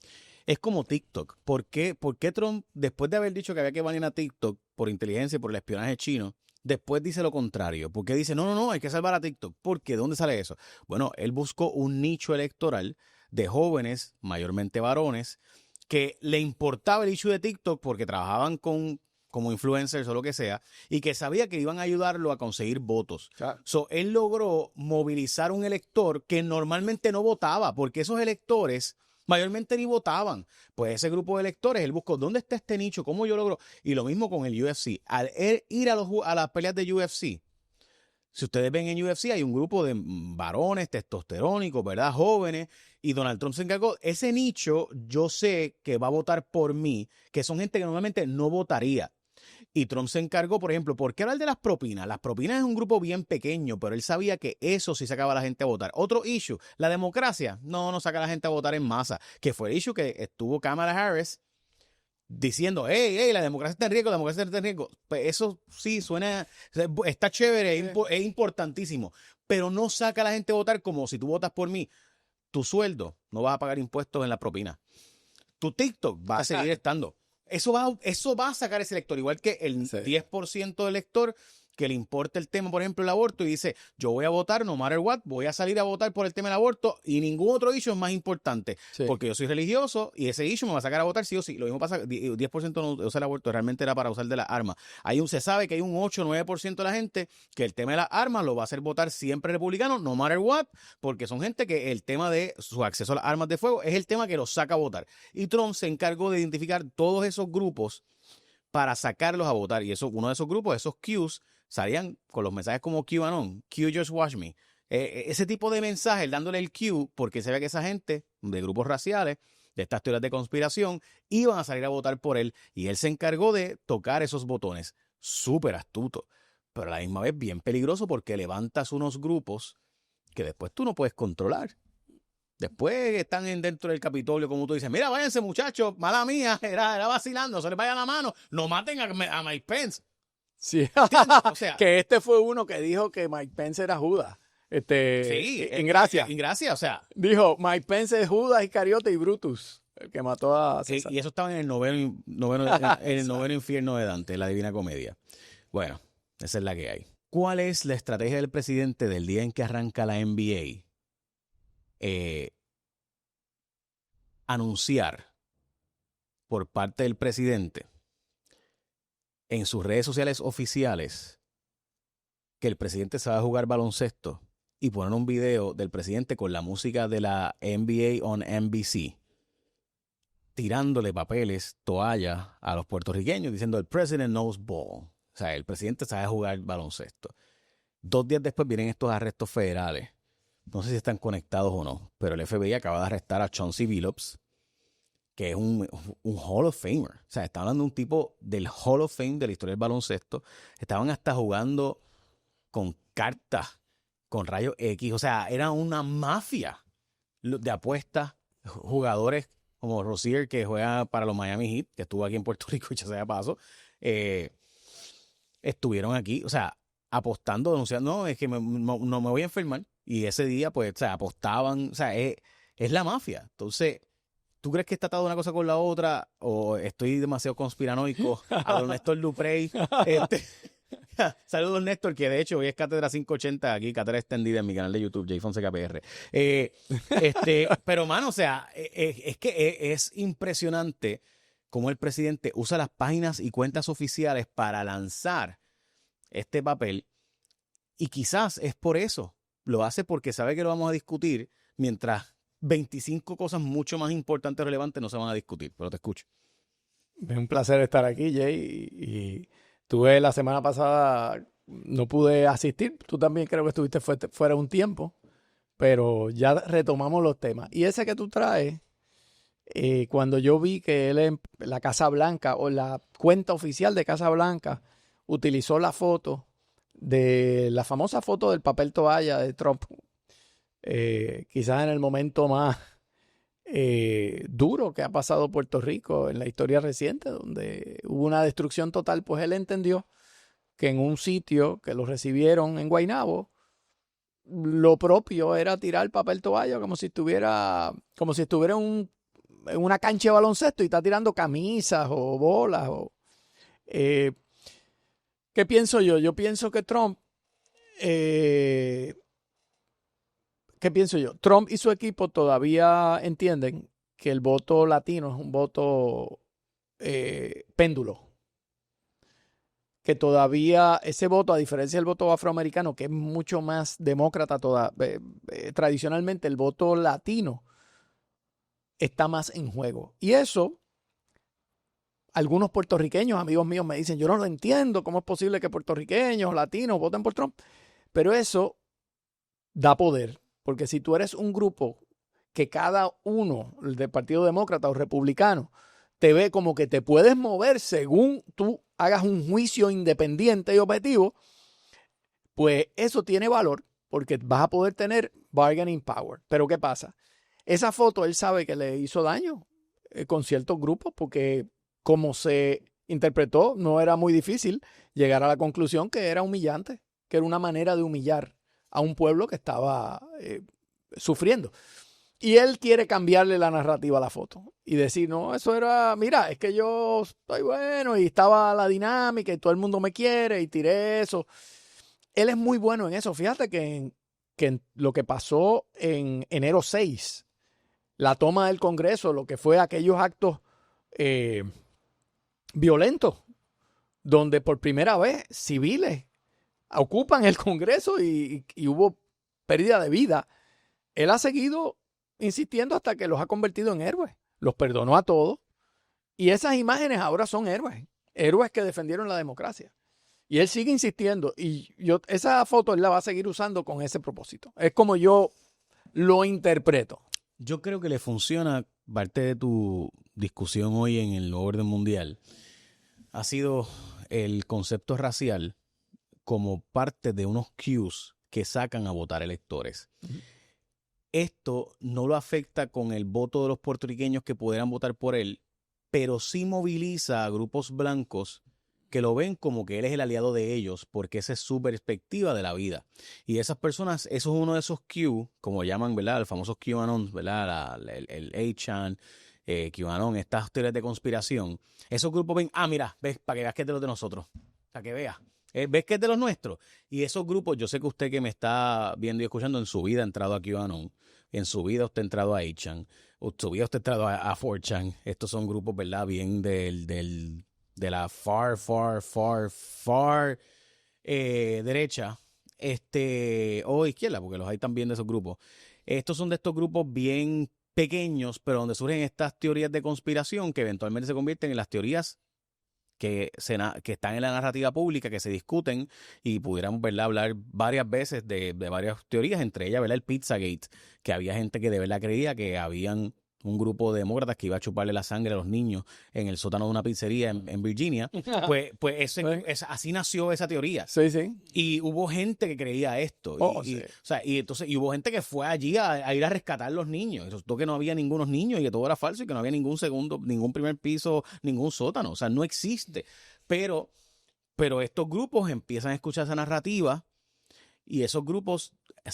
[SPEAKER 1] Es como TikTok. ¿Por qué Trump, después de haber dicho que había que banir a TikTok por inteligencia y por el espionaje chino, después dice lo contrario? ¿Por qué dice, no, hay que salvar a TikTok? ¿Por qué? ¿De dónde sale eso? Bueno, él buscó un nicho electoral de jóvenes, mayormente varones, que le importaba el issue de TikTok porque trabajaban como influencers o lo que sea, y que sabía que iban a ayudarlo a conseguir votos.
[SPEAKER 3] Claro.
[SPEAKER 1] Él logró movilizar un elector que normalmente no votaba, porque esos electores mayormente ni votaban. Pues ese grupo de electores, él buscó, ¿dónde está este nicho? ¿Cómo yo logro? Y lo mismo con el UFC. Al ir a las peleas de UFC, si ustedes ven en UFC, hay un grupo de varones testosterónicos, ¿verdad? Jóvenes, y Donald Trump se encargó. Ese nicho, yo sé que va a votar por mí, que son gente que normalmente no votaría. Y Trump se encargó, por ejemplo, ¿por qué hablar de las propinas? Las propinas es un grupo bien pequeño, pero él sabía que eso sí sacaba a la gente a votar. Otro issue, la democracia, no saca a la gente a votar en masa, que fue el issue que estuvo Kamala Harris diciendo, hey, la democracia está en riesgo, la democracia está en riesgo. Pues eso sí suena, está chévere, es importantísimo, pero no saca a la gente a votar como si tú votas por mí. Tu sueldo, no vas a pagar impuestos en la propina. Tu TikTok va a seguir estando. Eso va a sacar ese elector, igual que el 10% del elector que le importa el tema, por ejemplo, el aborto, y dice, yo voy a votar no matter what, voy a salir a votar por el tema del aborto y ningún otro issue es más importante, porque yo soy religioso y ese issue me va a sacar a votar sí o sí. Lo mismo pasa, 10% no usa el aborto, realmente era para usar de las armas. Se sabe que hay un 8 o 9% de la gente que el tema de las armas lo va a hacer votar siempre republicano, no matter what, porque son gente que el tema de su acceso a las armas de fuego es el tema que los saca a votar. Y Trump se encargó de identificar todos esos grupos para sacarlos a votar. Y uno de esos grupos, esos Qs, salían con los mensajes como QAnon, Q just watch me. Ese tipo de mensajes, dándole el Q, porque se ve que esa gente de grupos raciales, de estas teorías de conspiración, iban a salir a votar por él. Y él se encargó de tocar esos botones. Súper astuto, pero a la misma vez bien peligroso porque levantas unos grupos que después tú no puedes controlar. Después están dentro del Capitolio, como tú dices, mira, váyanse muchachos, mala mía, era vacilando, se les vaya la mano, no maten a Mike Pence.
[SPEAKER 3] Sí,
[SPEAKER 1] o sea,
[SPEAKER 3] que fue uno que dijo que Mike Pence era Judas.
[SPEAKER 1] Sí,
[SPEAKER 3] en gracia,
[SPEAKER 1] o sea.
[SPEAKER 3] Dijo, Mike Pence es Judas Iscariote y Brutus, el que mató a César.
[SPEAKER 1] Y eso estaba en el noveno infierno de Dante, la Divina Comedia. Bueno, esa es la que hay. ¿Cuál es la estrategia del presidente del día en que arranca la NBA? Anunciar por parte del presidente en sus redes sociales oficiales que el presidente se va a jugar baloncesto y poner un video del presidente con la música de la NBA on NBC tirándole papeles, toallas a los puertorriqueños diciendo el president knows ball. O sea, el presidente sabe jugar baloncesto. 2 días después vienen estos arrestos federales. No sé si están conectados o no, pero el FBI acaba de arrestar a Chauncey Billups, que es un Hall of Famer. O sea, está hablando de un tipo del Hall of Fame de la historia del baloncesto. Estaban hasta jugando con cartas, con rayos X. O sea, era una mafia de apuestas. Jugadores como Rozier, que juega para los Miami Heat, que estuvo aquí en Puerto Rico, ya sea de paso, estuvieron aquí, o sea, apostando, denunciando, no, es que no me voy a enfermar. Y ese día, pues, o sea, apostaban, o sea, es la mafia. Entonces, ¿tú crees que está atado una cosa con la otra? ¿O estoy demasiado conspiranoico? A don Néstor Duprey. Saludos, Néstor, que de hecho hoy es Cátedra 580 aquí, Cátedra extendida en mi canal de YouTube, Jay Fonseca PR. Pero, mano, o sea, es que es impresionante cómo el presidente usa las páginas y cuentas oficiales para lanzar este papel. Y quizás es por eso. Lo hace porque sabe que lo vamos a discutir mientras 25 cosas mucho más importantes y relevantes no se van a discutir. Pero te escucho.
[SPEAKER 3] Es un placer estar aquí, Jay. Y tuve la semana pasada, no pude asistir. Tú también creo que estuviste fuera un tiempo. Pero ya retomamos los temas. Y ese que tú traes, cuando yo vi que él en la Casa Blanca o la cuenta oficial de Casa Blanca utilizó la foto de la famosa foto del papel toalla de Trump, quizás en el momento más duro que ha pasado Puerto Rico en la historia reciente, donde hubo una destrucción total, pues él entendió que en un sitio que lo recibieron en Guaynabo, lo propio era tirar papel toalla como si estuviera en una cancha de baloncesto y está tirando camisas o bolas. ¿Qué pienso yo? Yo pienso que Trump, ¿qué pienso yo? Trump y su equipo todavía entienden que el voto latino es un voto péndulo. Que todavía ese voto, a diferencia del voto afroamericano, que es mucho más demócrata, tradicionalmente el voto latino está más en juego. Y eso, algunos puertorriqueños, amigos míos, me dicen, yo no lo entiendo, ¿cómo es posible que puertorriqueños, latinos voten por Trump? Pero eso da poder, porque si tú eres un grupo que cada uno, el del Partido Demócrata o Republicano, te ve como que te puedes mover según tú hagas un juicio independiente y objetivo, pues eso tiene valor porque vas a poder tener bargaining power. Pero ¿qué pasa? Esa foto él sabe que le hizo daño con ciertos grupos porque como se interpretó, no era muy difícil llegar a la conclusión que era humillante, que era una manera de humillar a un pueblo que estaba sufriendo. Y él quiere cambiarle la narrativa a la foto y decir, no, eso era, mira, es que yo estoy bueno y estaba la dinámica y todo el mundo me quiere y tiré eso. Él es muy bueno en eso. Fíjate que en lo que pasó en enero 6, la toma del Congreso, lo que fue aquellos actos violentos, donde por primera vez civiles ocupan el Congreso y hubo pérdida de vida. Él ha seguido insistiendo hasta que los ha convertido en héroes. Los perdonó a todos. Y esas imágenes ahora son héroes. Héroes que defendieron la democracia. Y él sigue insistiendo. Y esa foto él la va a seguir usando con ese propósito. Es como yo lo interpreto.
[SPEAKER 1] Yo creo que le funciona, parte de tu discusión hoy en el nuevo orden mundial, ha sido el concepto racial como parte de unos cues que sacan a votar electores. Uh-huh. Esto no lo afecta con el voto de los puertorriqueños que pudieran votar por él, pero sí moviliza a grupos blancos que lo ven como que él es el aliado de ellos, porque esa es su perspectiva de la vida. Y esas personas, eso es uno de esos Q, como llaman, ¿verdad? Los famosos QAnon, ¿verdad? El 8chan, QAnon, estas teorías de conspiración. Esos grupos ven, mira, ves, para que veas que es de los de nosotros, para que veas. ¿Ves que es de los nuestros? Y esos grupos, yo sé que usted que me está viendo y escuchando, en su vida ha entrado a QAnon, en su vida usted ha entrado a 8chan, en su vida usted ha entrado a 4chan. Estos son grupos, ¿verdad? Bien de la far derecha, o izquierda, porque los hay también de esos grupos. Estos son de estos grupos bien pequeños, pero donde surgen estas teorías de conspiración que eventualmente se convierten en las teorías que están en la narrativa pública, que se discuten y pudiéramos, ¿verdad?, hablar varias veces de varias teorías, entre ellas, ¿verdad?, el Pizzagate, que había gente que de verdad creía que habían un grupo de demócratas que iba a chuparle la sangre a los niños en el sótano de una pizzería en Virginia, pues así nació esa teoría.
[SPEAKER 3] Sí, sí.
[SPEAKER 1] Y hubo gente que creía esto.
[SPEAKER 3] Sí.
[SPEAKER 1] O sea, y hubo gente que fue allí a ir a rescatar los niños. Y resultó que no había ningunos niños y que todo era falso y que no había ningún primer piso, ningún sótano. O sea, no existe. Pero estos grupos empiezan a escuchar esa narrativa y esos grupos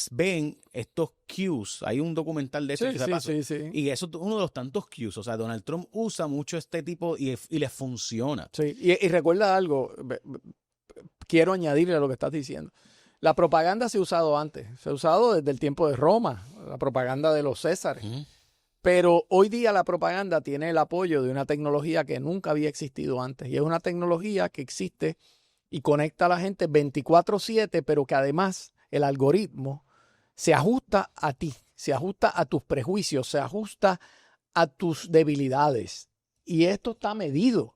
[SPEAKER 1] ven estos cues. Hay un documental de eso que se pasó.
[SPEAKER 3] Sí.
[SPEAKER 1] Y eso es uno de los tantos cues. O sea, Donald Trump usa mucho este tipo y le funciona.
[SPEAKER 3] Sí, y recuerda algo, quiero añadirle a lo que estás diciendo. La propaganda se ha usado antes, se ha usado desde el tiempo de Roma, la propaganda de los Césares.
[SPEAKER 1] Uh-huh.
[SPEAKER 3] Pero hoy día la propaganda tiene el apoyo de una tecnología que nunca había existido antes. Y es una tecnología que existe y conecta a la gente 24/7, pero que además el algoritmo se ajusta a ti, se ajusta a tus prejuicios, se ajusta a tus debilidades. Y esto está medido.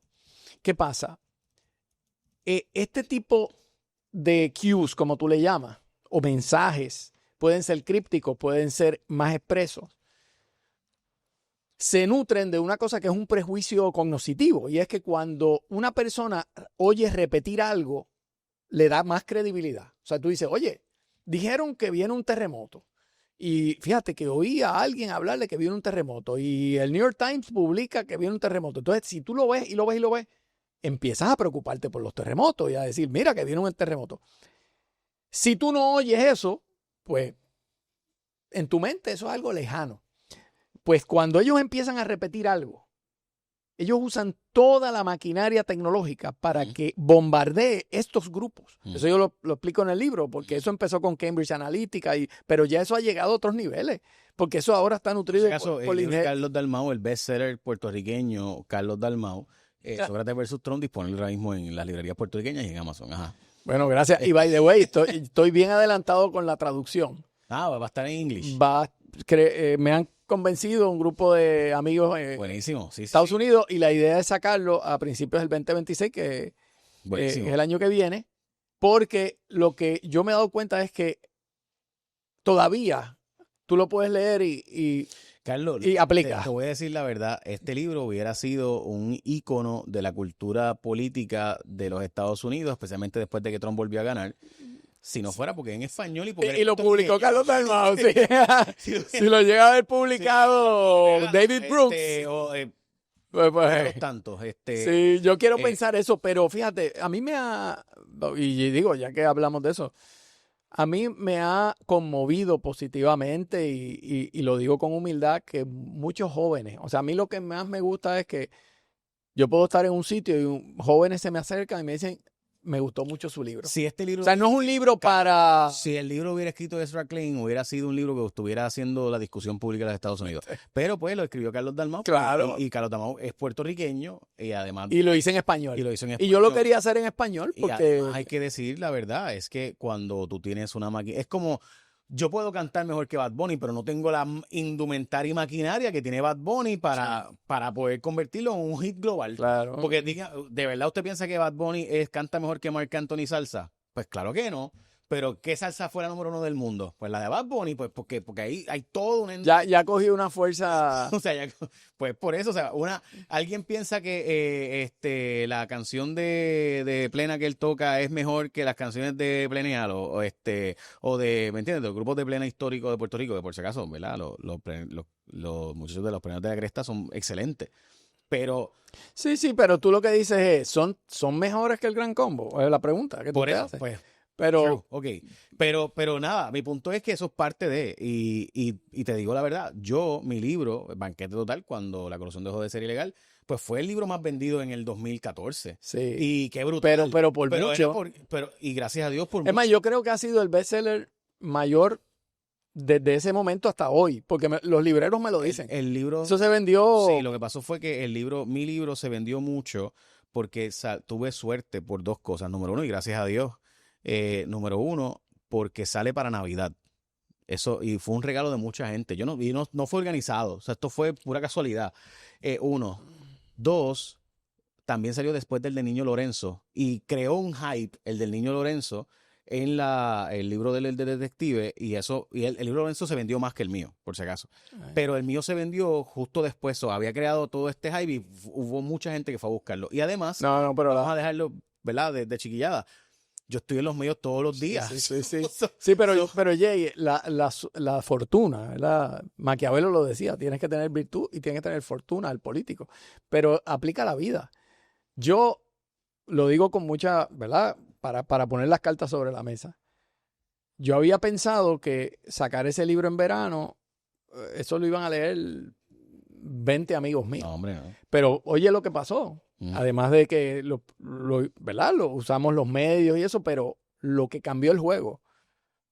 [SPEAKER 3] ¿Qué pasa? Este tipo de cues, como tú le llamas, o mensajes, pueden ser crípticos, pueden ser más expresos, se nutren de una cosa que es un prejuicio cognitivo, y es que cuando una persona oye repetir algo, le da más credibilidad. O sea, tú dices, oye, dijeron que viene un terremoto, y fíjate que oí a alguien hablar de que viene un terremoto, y el New York Times publica que viene un terremoto. Entonces, si tú lo ves y lo ves y lo ves, empiezas a preocuparte por los terremotos y a decir, mira que viene un terremoto. Si tú no oyes eso, pues en tu mente eso es algo lejano. Pues cuando ellos empiezan a repetir algo, ellos usan toda la maquinaria tecnológica para que bombardee estos grupos. Eso yo lo explico en el libro, porque eso empezó con Cambridge Analytica, pero ya eso ha llegado a otros niveles, porque eso ahora está nutrido
[SPEAKER 1] por Carlos Dalmau, el bestseller puertorriqueño Carlos Dalmau, Sócrates versus Trump, disponible ahora mismo en las librerías puertorriqueñas y en Amazon. Ajá.
[SPEAKER 3] Bueno, gracias. Y by the way, estoy bien adelantado con la traducción.
[SPEAKER 1] Va a estar en inglés.
[SPEAKER 3] Me han convencido un grupo de amigos
[SPEAKER 1] buenísimo, sí,
[SPEAKER 3] Estados Unidos, y la idea es sacarlo a principios del 2026, que es el año que viene, porque lo que yo me he dado cuenta es que todavía tú lo puedes leer y
[SPEAKER 1] Carlos,
[SPEAKER 3] y aplica.
[SPEAKER 1] Te voy a decir la verdad, este libro hubiera sido un ícono de la cultura política de los Estados Unidos, especialmente después de que Trump volvió a ganar. Si no fuera porque en español y
[SPEAKER 3] lo publicó Carlos Dalmau, sí. Si lo llega a haber publicado David Brooks.
[SPEAKER 1] Pues, tantos.
[SPEAKER 3] Sí, yo quiero pensar eso, pero fíjate, a mí y digo, ya que hablamos de eso, a mí me ha conmovido positivamente y lo digo con humildad, que muchos jóvenes, o sea, a mí lo que más me gusta es que yo puedo estar en un sitio y jóvenes se me acercan y me dicen, me gustó mucho su libro.
[SPEAKER 1] Si este libro,
[SPEAKER 3] o sea, no es un libro para...
[SPEAKER 1] Si el libro hubiera escrito Ezra Klein, hubiera sido un libro que estuviera haciendo la discusión pública de los Estados Unidos. Pero pues lo escribió Carlos Dalmau.
[SPEAKER 3] Claro.
[SPEAKER 1] Y Carlos Dalmau es puertorriqueño y además...
[SPEAKER 3] Y lo hice en español. Y yo lo quería hacer en español porque...
[SPEAKER 1] hay que decir la verdad, es que cuando tú tienes una máquina... Es como... Yo puedo cantar mejor que Bad Bunny, pero no tengo la indumentaria y maquinaria que tiene Bad Bunny para poder convertirlo en un hit global.
[SPEAKER 3] Claro.
[SPEAKER 1] Porque ¿de verdad usted piensa que Bad Bunny canta mejor que Marc Anthony salsa? Pues claro que no. Pero ¿qué salsa fue la número 1 del mundo? Pues la de Bad Bunny, pues porque ahí hay todo un...
[SPEAKER 3] Ya cogí una fuerza...
[SPEAKER 1] O sea, pues por eso, o sea, alguien piensa que la canción de Plena que él toca es mejor que las canciones de Pleneal o de, ¿me entiendes? Los grupos de Plena histórico de Puerto Rico, que por si acaso, ¿verdad? Los muchachos de los Pleneos de la Cresta son excelentes. Pero...
[SPEAKER 3] Sí, pero tú lo que dices es, ¿son mejores que el Gran Combo? Es la pregunta que tú te haces.
[SPEAKER 1] Pues,
[SPEAKER 3] pero,
[SPEAKER 1] okay. Pero nada, mi punto es que eso es parte de, y te digo la verdad, mi libro, Banquete Total, cuando la corrupción dejó de ser ilegal, pues fue el libro más vendido en el 2014.
[SPEAKER 3] Sí.
[SPEAKER 1] Y qué brutal.
[SPEAKER 3] Pero por mucho.
[SPEAKER 1] Y gracias a Dios por mucho.
[SPEAKER 3] Es más, yo creo que ha sido el bestseller mayor desde ese momento hasta hoy, porque los libreros me lo dicen.
[SPEAKER 1] El libro...
[SPEAKER 3] Eso se vendió...
[SPEAKER 1] Sí, lo que pasó fue que mi libro se vendió mucho porque tuve suerte por dos cosas. Número uno, y gracias a Dios, número uno, porque sale para Navidad. Eso, y fue un regalo de mucha gente. No fue organizado. O sea, esto fue pura casualidad. Uno. Dos, también salió después del de Niño Lorenzo. Y creó un hype, el del Niño Lorenzo, en el libro del detective y el libro de Lorenzo se vendió más que el mío, por si acaso.
[SPEAKER 3] Ay.
[SPEAKER 1] Pero el mío se vendió justo después. Había creado todo este hype y hubo mucha gente que fue a buscarlo. Y además,
[SPEAKER 3] No, pero
[SPEAKER 1] vamos a dejarlo, ¿verdad? De chiquillada. Yo estoy en los medios todos los días.
[SPEAKER 3] Sí. Sí, pero Jay, la fortuna, ¿verdad? Maquiavelo lo decía, tienes que tener virtud y tienes que tener fortuna, el político. Pero aplica a la vida. Yo lo digo con mucha, ¿verdad? Para poner las cartas sobre la mesa. Yo había pensado que sacar ese libro en verano, eso lo iban a leer 20 amigos míos.
[SPEAKER 1] No, hombre, no.
[SPEAKER 3] Pero oye lo que pasó. Además de que ¿verdad? Lo usamos los medios y eso, pero lo que cambió el juego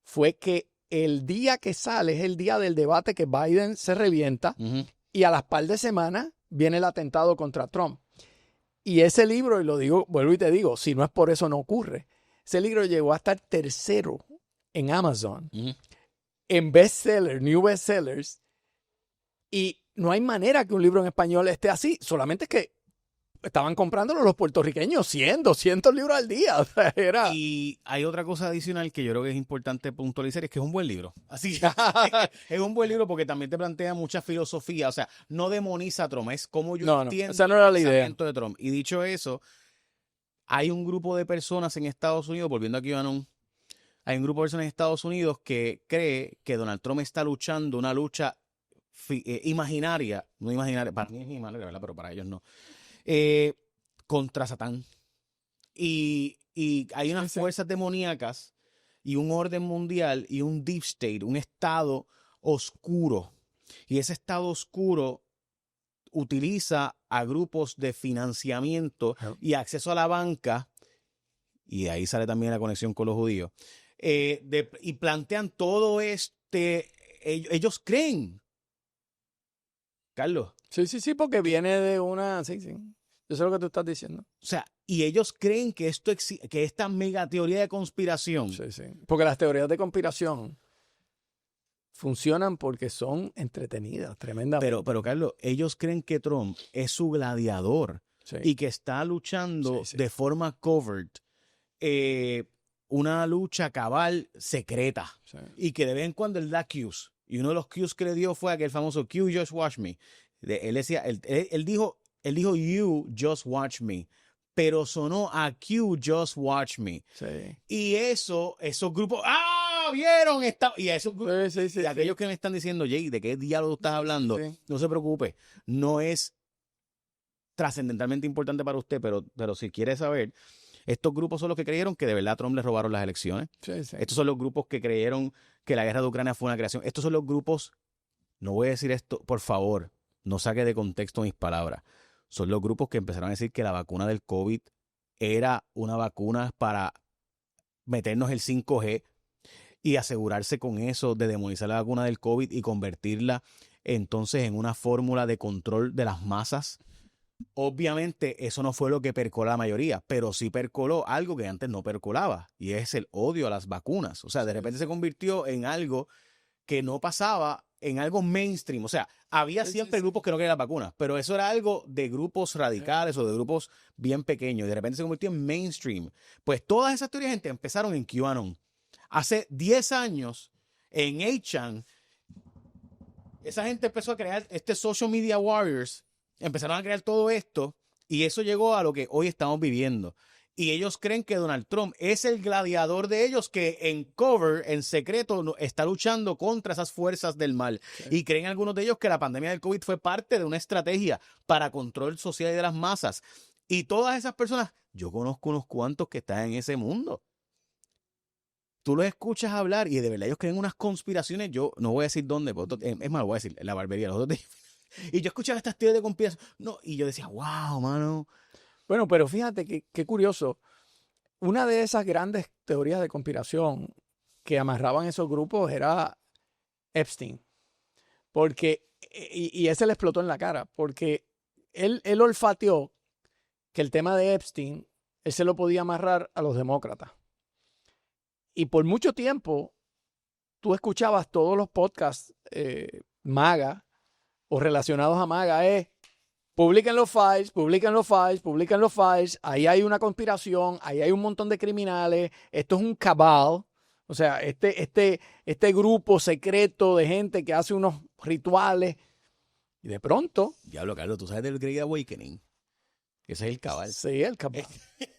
[SPEAKER 3] fue que el día que sale es el día del debate que Biden se revienta y a las par de semanas viene el atentado contra Trump. Y ese libro, y lo digo, vuelvo y te digo, si no es por eso no ocurre. Ese libro llegó a estar tercero en Amazon, en bestseller, new bestsellers, y no hay manera que un libro en español esté así, solamente es que estaban comprándolo los puertorriqueños 100, 200 libros al día. O sea, era...
[SPEAKER 1] Y hay otra cosa adicional que yo creo que es importante puntualizar, es que es un buen libro. Así es un buen libro porque también te plantea mucha filosofía. O sea, no demoniza a Trump, es como yo entiendo
[SPEAKER 3] esa no era la idea.
[SPEAKER 1] pensamiento de Trump. Y dicho eso, hay un grupo de personas en Estados Unidos, volviendo aquí a QAnon, hay un grupo de personas en Estados Unidos que cree que Donald Trump está luchando una lucha imaginaria, no imaginaria, para mí es imaginaria, ¿verdad? Pero para ellos no. Contra Satán. Y hay unas fuerzas demoníacas y un orden mundial y un deep state, un estado oscuro. Y ese estado oscuro utiliza a grupos de financiamiento y acceso a la banca, y de ahí sale también la conexión con los judíos, y plantean todo ellos creen. Carlos.
[SPEAKER 3] Sí, porque viene de una... Sí. Yo sé lo que tú estás diciendo.
[SPEAKER 1] O sea, y ellos creen que que esta mega teoría de conspiración.
[SPEAKER 3] Sí. Porque las teorías de conspiración funcionan porque son entretenidas, tremendamente.
[SPEAKER 1] Pero Carlos, ellos creen que Trump es su gladiador y que está luchando de forma covert, una lucha cabal secreta. Sí. Y que de vez en cuando él da cues. Y uno de los cues que le dio fue aquel famoso "You just watch me". Él decía, él dijo, "You just watch me", pero sonó a "You just watch me".
[SPEAKER 3] Sí.
[SPEAKER 1] Y esos grupos, ¿vieron? Y esos grupos, y aquellos que me están diciendo, Jay, ¿de qué diálogo estás hablando? Sí. No se preocupe, no es trascendentalmente importante para usted, pero si quiere saber, estos grupos son los que creyeron que de verdad a Trump le robaron las elecciones. Sí. Estos son los grupos que creyeron que la guerra de Ucrania fue una creación. Estos son los grupos, no voy a decir esto, por favor, no saque de contexto mis palabras. Son los grupos que empezaron a decir que la vacuna del COVID era una vacuna para meternos el 5G y asegurarse con eso de demonizar la vacuna del COVID y convertirla entonces en una fórmula de control de las masas. Obviamente eso no fue lo que percoló a la mayoría, pero sí percoló algo que antes no percolaba, y es el odio a las vacunas. O sea, de repente se convirtió en algo que no pasaba, en algo mainstream. O sea, había siempre grupos que no querían las vacunas, pero eso era algo de grupos radicales o de grupos bien pequeños, y de repente se convirtió en mainstream. Pues todas esas teorías, gente, empezaron en QAnon. Hace 10 años, en 8chan, esa gente empezó a crear social media warriors. Empezaron a crear todo esto y eso llegó a lo que hoy estamos viviendo. Y ellos creen que Donald Trump es el gladiador de ellos que en cover, en secreto, está luchando contra esas fuerzas del mal. Sí. Y creen algunos de ellos que la pandemia del COVID fue parte de una estrategia para control social y de las masas. Y todas esas personas, yo conozco unos cuantos que están en ese mundo. Tú los escuchas hablar y de verdad ellos creen unas conspiraciones. Yo no voy a decir dónde, es más, lo voy a decir, en la barbería. Los otros y yo escuchaba estas teorías de conspiración. No, y yo decía, wow, mano.
[SPEAKER 3] Bueno, pero fíjate qué curioso. Una de esas grandes teorías de conspiración que amarraban esos grupos era Epstein. Porque, y ese le explotó en la cara, porque él olfateó que el tema de Epstein, él se lo podía amarrar a los demócratas. Y por mucho tiempo, tú escuchabas todos los podcasts MAGA o relacionados a MAGA, publiquen los files, ahí hay una conspiración, ahí hay un montón de criminales, esto es un cabal, o sea, este grupo secreto de gente que hace unos rituales, y de pronto...
[SPEAKER 1] Diablo, Carlos, ¿tú sabes del Great Awakening? Ese es el cabal.
[SPEAKER 3] Sí, el cabal.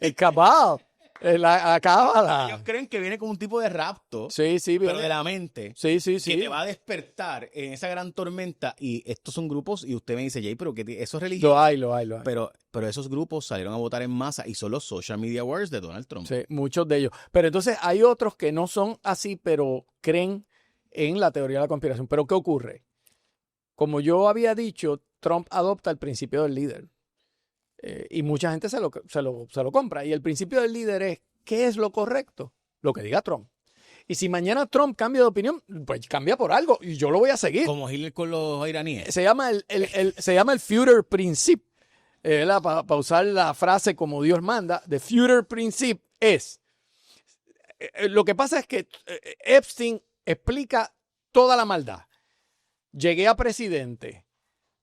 [SPEAKER 3] El cabal. La cábala.
[SPEAKER 1] Ellos creen que viene como un tipo de rapto,
[SPEAKER 3] Sí,
[SPEAKER 1] pero de la mente,
[SPEAKER 3] Sí.
[SPEAKER 1] que te va a despertar en esa gran tormenta. Y estos son grupos, y usted me dice, Jay, pero que eso es religión.
[SPEAKER 3] Lo hay.
[SPEAKER 1] Pero esos grupos salieron a votar en masa y son los social media wars de Donald Trump.
[SPEAKER 3] Sí, muchos de ellos. Pero entonces hay otros que no son así, pero creen en la teoría de la conspiración. Pero ¿qué ocurre? Como yo había dicho, Trump adopta el principio del líder. Y mucha gente se lo compra. Y el principio del líder es, ¿qué es lo correcto? Lo que diga Trump. Y si mañana Trump cambia de opinión, pues cambia por algo y yo lo voy a seguir.
[SPEAKER 1] Como Hitler con los iraníes.
[SPEAKER 3] Se llama el Führer Princip. Para usar la frase como Dios manda, the Führer Princip es. Lo que pasa es que Epstein explica toda la maldad. Llegué a presidente.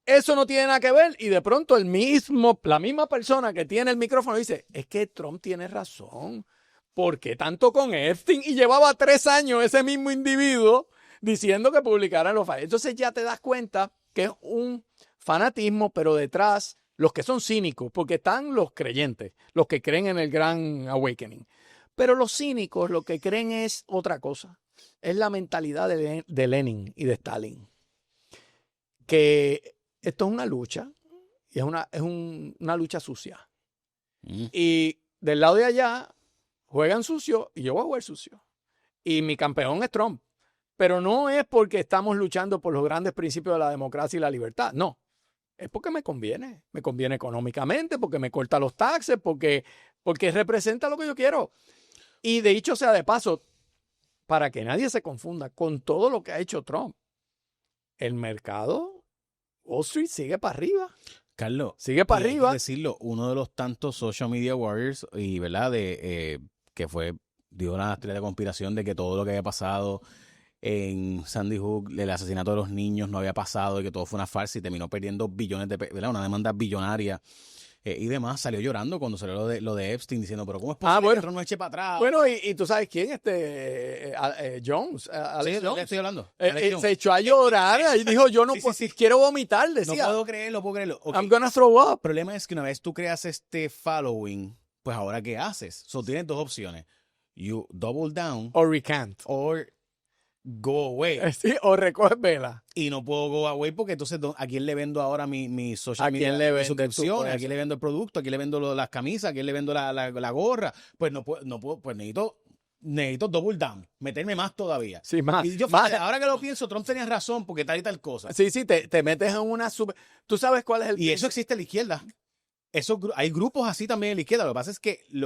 [SPEAKER 3] Eso no tiene nada que ver y de pronto la misma persona que tiene el micrófono dice, es que Trump tiene razón. ¿Por qué tanto con Epstein? Y llevaba 3 años ese mismo individuo diciendo que publicaran los files. Entonces ya te das cuenta que es un fanatismo, pero detrás los que son cínicos, porque están los creyentes, los que creen en el gran awakening. Pero los cínicos lo que creen es otra cosa. Es la mentalidad de Lenin y de Stalin. Que esto es una lucha y es una lucha sucia. Y del lado de allá juegan sucio y yo voy a jugar sucio. Y mi campeón es Trump. Pero no es porque estamos luchando por los grandes principios de la democracia y la libertad. No. Es porque me conviene. Me conviene económicamente, porque me corta los taxes, porque representa lo que yo quiero. Y de dicho sea de paso, para que nadie se confunda con todo lo que ha hecho Trump, el mercado Wall Street sigue para arriba.
[SPEAKER 1] Carlos,
[SPEAKER 3] sigue para arriba.
[SPEAKER 1] Hay que decirlo, uno de los tantos social media warriors y verdad que dio una teoría de conspiración de que todo lo que había pasado en Sandy Hook, el asesinato de los niños no había pasado y que todo fue una farsa y terminó perdiendo billones de pesos, una demanda billonaria y demás. Salió llorando cuando salió lo de Epstein diciendo, pero ¿cómo es posible que Trump no eche para atrás?
[SPEAKER 3] Bueno, y tú sabes quién, Jones, Alex
[SPEAKER 1] sí,
[SPEAKER 3] Jones.
[SPEAKER 1] estoy hablando.
[SPEAKER 3] Se echó a llorar y dijo, yo no puedo, quiero vomitar, decía.
[SPEAKER 1] No puedo creerlo. Okay.
[SPEAKER 3] I'm gonna throw up.
[SPEAKER 1] El problema es que una vez tú creas este following, pues ahora ¿qué haces? Tienes 2 opciones. You double down.
[SPEAKER 3] Or recant.
[SPEAKER 1] Or go away.
[SPEAKER 3] Sí, o recoges vela.
[SPEAKER 1] Y no puedo go away porque entonces ¿a quién le vendo ahora mi social media?
[SPEAKER 3] ¿A quién le vendo
[SPEAKER 1] suscripción? ¿A quién le vendo el producto? ¿A quién le vendo las camisas? ¿A quién le vendo la gorra? Pues no puedo, pues necesito double down, meterme más todavía.
[SPEAKER 3] Sí, más.
[SPEAKER 1] Y fíjate, ahora que lo pienso, Trump tenía razón porque tal y tal cosa.
[SPEAKER 3] Sí, te metes en una ¿Tú sabes cuál es el...
[SPEAKER 1] Y eso existe en la izquierda. Hay grupos así también en la izquierda. Lo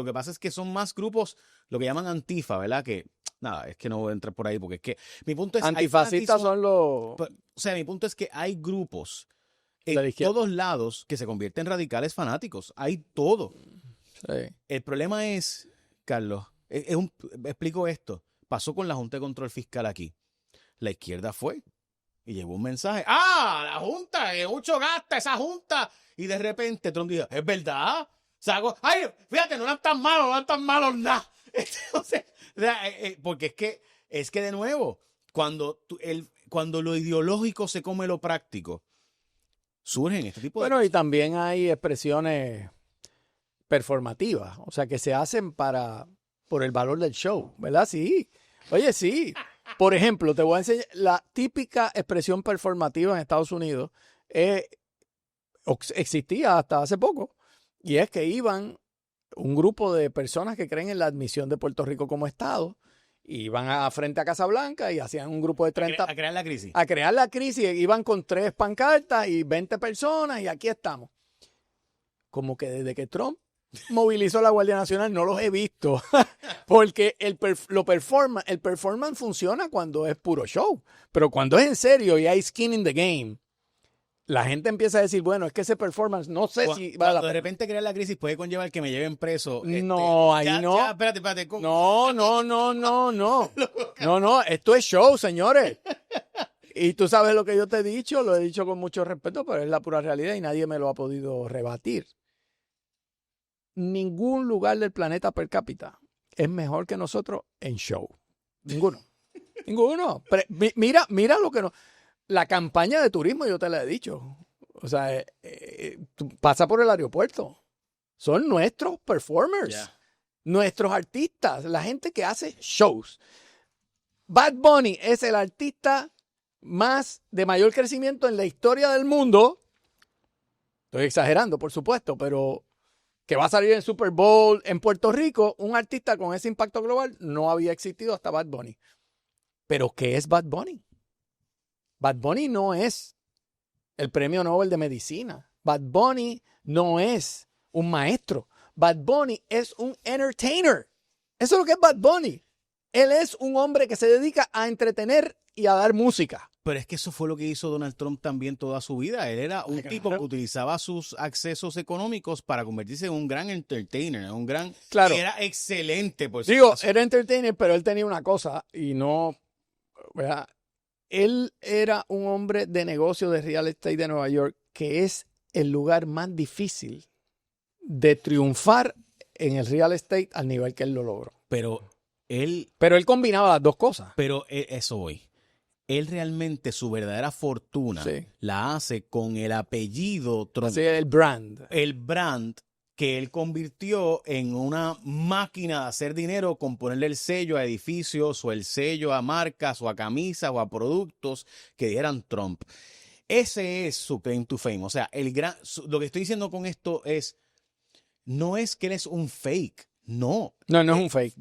[SPEAKER 1] que pasa es que son más grupos, lo que llaman antifa, ¿verdad? Que nada, es que no voy a entrar por ahí porque es que mi punto es...
[SPEAKER 3] Antifascistas son los...
[SPEAKER 1] O sea, mi punto es que hay grupos en todos lados que se convierten en radicales fanáticos. Hay todo.
[SPEAKER 3] Sí.
[SPEAKER 1] El problema es, Carlos, explico esto. Pasó con la Junta de Control Fiscal aquí. La izquierda fue y llevó un mensaje. ¡Ah! La Junta, mucho gasta esa Junta. Y de repente Trump dijo, ¿es verdad? ¡Ay! Fíjate, no eran tan malos nada. Porque es que de nuevo, cuando lo ideológico se come lo práctico, surgen este tipo de...
[SPEAKER 3] Bueno, y también hay expresiones performativas, o sea, que se hacen por el valor del show, ¿verdad? Sí. Oye, sí. Por ejemplo, te voy a enseñar la típica expresión performativa en Estados Unidos. Existía hasta hace poco, y es que iban un grupo de personas que creen en la admisión de Puerto Rico como Estado, iban frente a Casa Blanca y hacían un grupo de 30...
[SPEAKER 1] A crear la crisis.
[SPEAKER 3] A crear la crisis, iban con 3 pancartas y 20 personas y aquí estamos. Como que desde que Trump movilizó la Guardia Nacional no los he visto, porque el performance funciona cuando es puro show, pero cuando es en serio y hay skin in the game, la gente empieza a decir, bueno, es que ese performance no sé si...
[SPEAKER 1] Cuando de repente crear la crisis puede conllevar que me lleven preso.
[SPEAKER 3] No, ahí no.
[SPEAKER 1] Ya, espérate.
[SPEAKER 3] No. No, esto es show, señores. Y tú sabes lo que yo te he dicho, lo he dicho con mucho respeto, pero es la pura realidad y nadie me lo ha podido rebatir. Ningún lugar del planeta per cápita es mejor que nosotros en show. Ninguno. Ninguno. Mira lo que nos... La campaña de turismo yo te la he dicho. O sea, tú pasa por el aeropuerto. Son nuestros performers.
[SPEAKER 1] Yeah.
[SPEAKER 3] Nuestros artistas. La gente que hace shows. Bad Bunny es el artista de mayor crecimiento en la historia del mundo. Estoy exagerando, por supuesto, pero que va a salir en Super Bowl en Puerto Rico, un artista con ese impacto global no había existido hasta Bad Bunny. ¿Pero qué es Bad Bunny? Bad Bunny no es el premio Nobel de Medicina. Bad Bunny no es un maestro. Bad Bunny es un entertainer. Eso es lo que es Bad Bunny. Él es un hombre que se dedica a entretener y a dar música.
[SPEAKER 1] Pero es que eso fue lo que hizo Donald Trump también toda su vida. Él era un tipo que utilizaba sus accesos económicos para convertirse en un gran entertainer, un gran...
[SPEAKER 3] Claro.
[SPEAKER 1] Que era excelente. Por
[SPEAKER 3] Digo,
[SPEAKER 1] caso.
[SPEAKER 3] era entertainer, pero él tenía una cosa y no... ¿verdad? Él era un hombre de negocio de real estate de Nueva York, que es el lugar más difícil de triunfar en el real estate al nivel que él lo logró.
[SPEAKER 1] Pero él
[SPEAKER 3] combinaba las dos cosas.
[SPEAKER 1] Pero eso voy. Él realmente su verdadera fortuna la hace con el apellido Trump.
[SPEAKER 3] Sí, el brand.
[SPEAKER 1] El brand que él convirtió en una máquina de hacer dinero con ponerle el sello a edificios o el sello a marcas o a camisas o a productos que dieran Trump. Ese es su claim to fame. O sea, lo que estoy diciendo con esto no es que él es un fake. No.
[SPEAKER 3] No es un fake.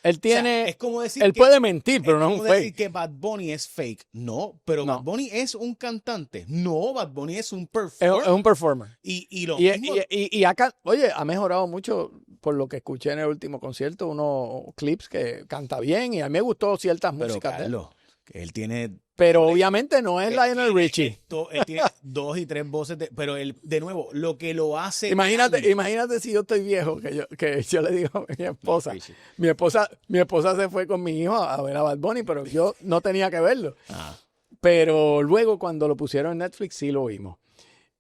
[SPEAKER 3] Él tiene...
[SPEAKER 1] O sea, es como decir
[SPEAKER 3] él puede mentir, pero no es un fake.
[SPEAKER 1] decir que Bad Bunny es fake. No, pero
[SPEAKER 3] No.
[SPEAKER 1] Bad Bunny es un cantante. No, Bad Bunny es un performer.
[SPEAKER 3] Es un performer.
[SPEAKER 1] Y lo
[SPEAKER 3] Y,
[SPEAKER 1] mismo...
[SPEAKER 3] y acá, oye, ha mejorado mucho por lo que escuché en el último concierto, unos clips que canta bien y a mí me gustó ciertas
[SPEAKER 1] pero
[SPEAKER 3] músicas de él.
[SPEAKER 1] Carlos, que él tiene...
[SPEAKER 3] Pero obviamente no es Lionel Richie.
[SPEAKER 1] Él tiene 2 y 3 voces, pero él, de nuevo, lo que lo hace...
[SPEAKER 3] Imagínate si yo estoy viejo, que yo le digo a mi esposa, mi esposa se fue con mi hijo a ver a Bad Bunny, pero yo no tenía que verlo.
[SPEAKER 1] Ah.
[SPEAKER 3] Pero luego cuando lo pusieron en Netflix sí lo vimos.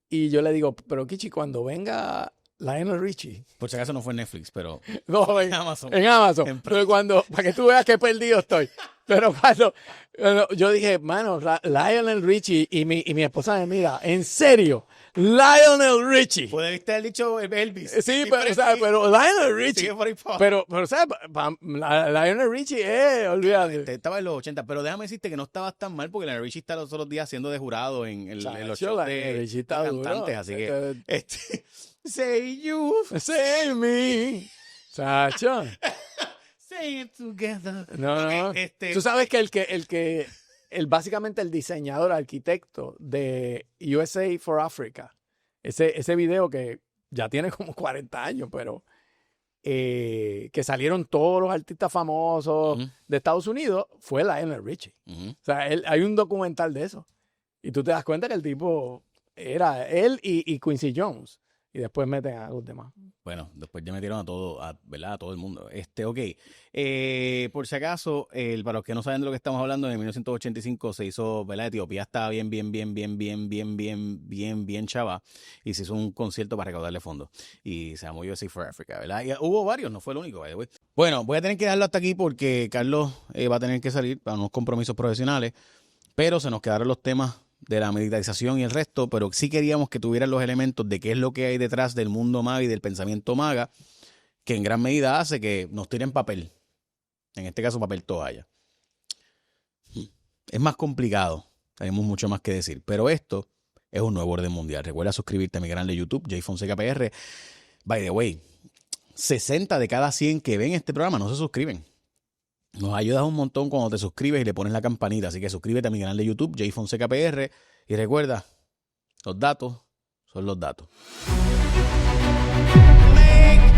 [SPEAKER 3] Y yo le digo, pero Kichi, cuando venga Lionel Richie.
[SPEAKER 1] Por si acaso no fue en Netflix, pero...
[SPEAKER 3] No, en
[SPEAKER 1] Amazon.
[SPEAKER 3] En Amazon. Pero para que tú veas qué perdido estoy. Pero cuando yo dije, mano, Lionel Richie, y mi esposa me mira, en serio, Lionel Richie.
[SPEAKER 1] Puede haber dicho Elvis.
[SPEAKER 3] Sí, pero Lionel Richie.
[SPEAKER 1] Sigue por ahí para abajo.
[SPEAKER 3] Pero ¿sabes? Lionel Richie, olvídate.
[SPEAKER 1] Estaba en los 80, pero déjame decirte que no estabas tan mal porque Lionel Richie está los otros días siendo de jurado en los
[SPEAKER 3] Chacho,
[SPEAKER 1] shows
[SPEAKER 3] Lionel
[SPEAKER 1] de
[SPEAKER 3] Richie está duro.
[SPEAKER 1] cantantes, así que Say you,
[SPEAKER 3] Save me. Chacho.
[SPEAKER 1] say it together.
[SPEAKER 3] No. Tú sabes que básicamente el diseñador, arquitecto de USA for Africa, ese video que ya tiene como 40 años, pero que salieron todos los artistas famosos de Estados Unidos, fue Lionel Richie. O sea, hay un documental de eso. Y tú te das cuenta que el tipo era él y Quincy Jones. Y después meten a los demás.
[SPEAKER 1] Bueno, después ya metieron ¿verdad? A todo el mundo. Ok. Por si acaso, para los que no saben de lo que estamos hablando, en 1985 se hizo, ¿verdad? Etiopía estaba bien chava. Y se hizo un concierto para recaudarle fondos. Y se llamó USA for Africa, ¿verdad? Y hubo varios, no fue el único. Bueno, voy a tener que dejarlo hasta aquí porque Carlos va a tener que salir para unos compromisos profesionales. Pero se nos quedaron los temas de la militarización y el resto, pero sí queríamos que tuvieran los elementos de qué es lo que hay detrás del mundo MAGA y del pensamiento MAGA, que en gran medida hace que nos tiren papel, en este caso papel toalla. Es más complicado, tenemos mucho más que decir, pero esto es un nuevo orden mundial. Recuerda suscribirte a mi canal de YouTube, Jay Fonseca PR. By the way, 60 de cada 100 que ven este programa no se suscriben. Nos ayudas un montón cuando te suscribes y le pones la campanita. Así que suscríbete a mi canal de YouTube, Jay Fonseca PR. Y recuerda, los datos son los datos.
[SPEAKER 2] Make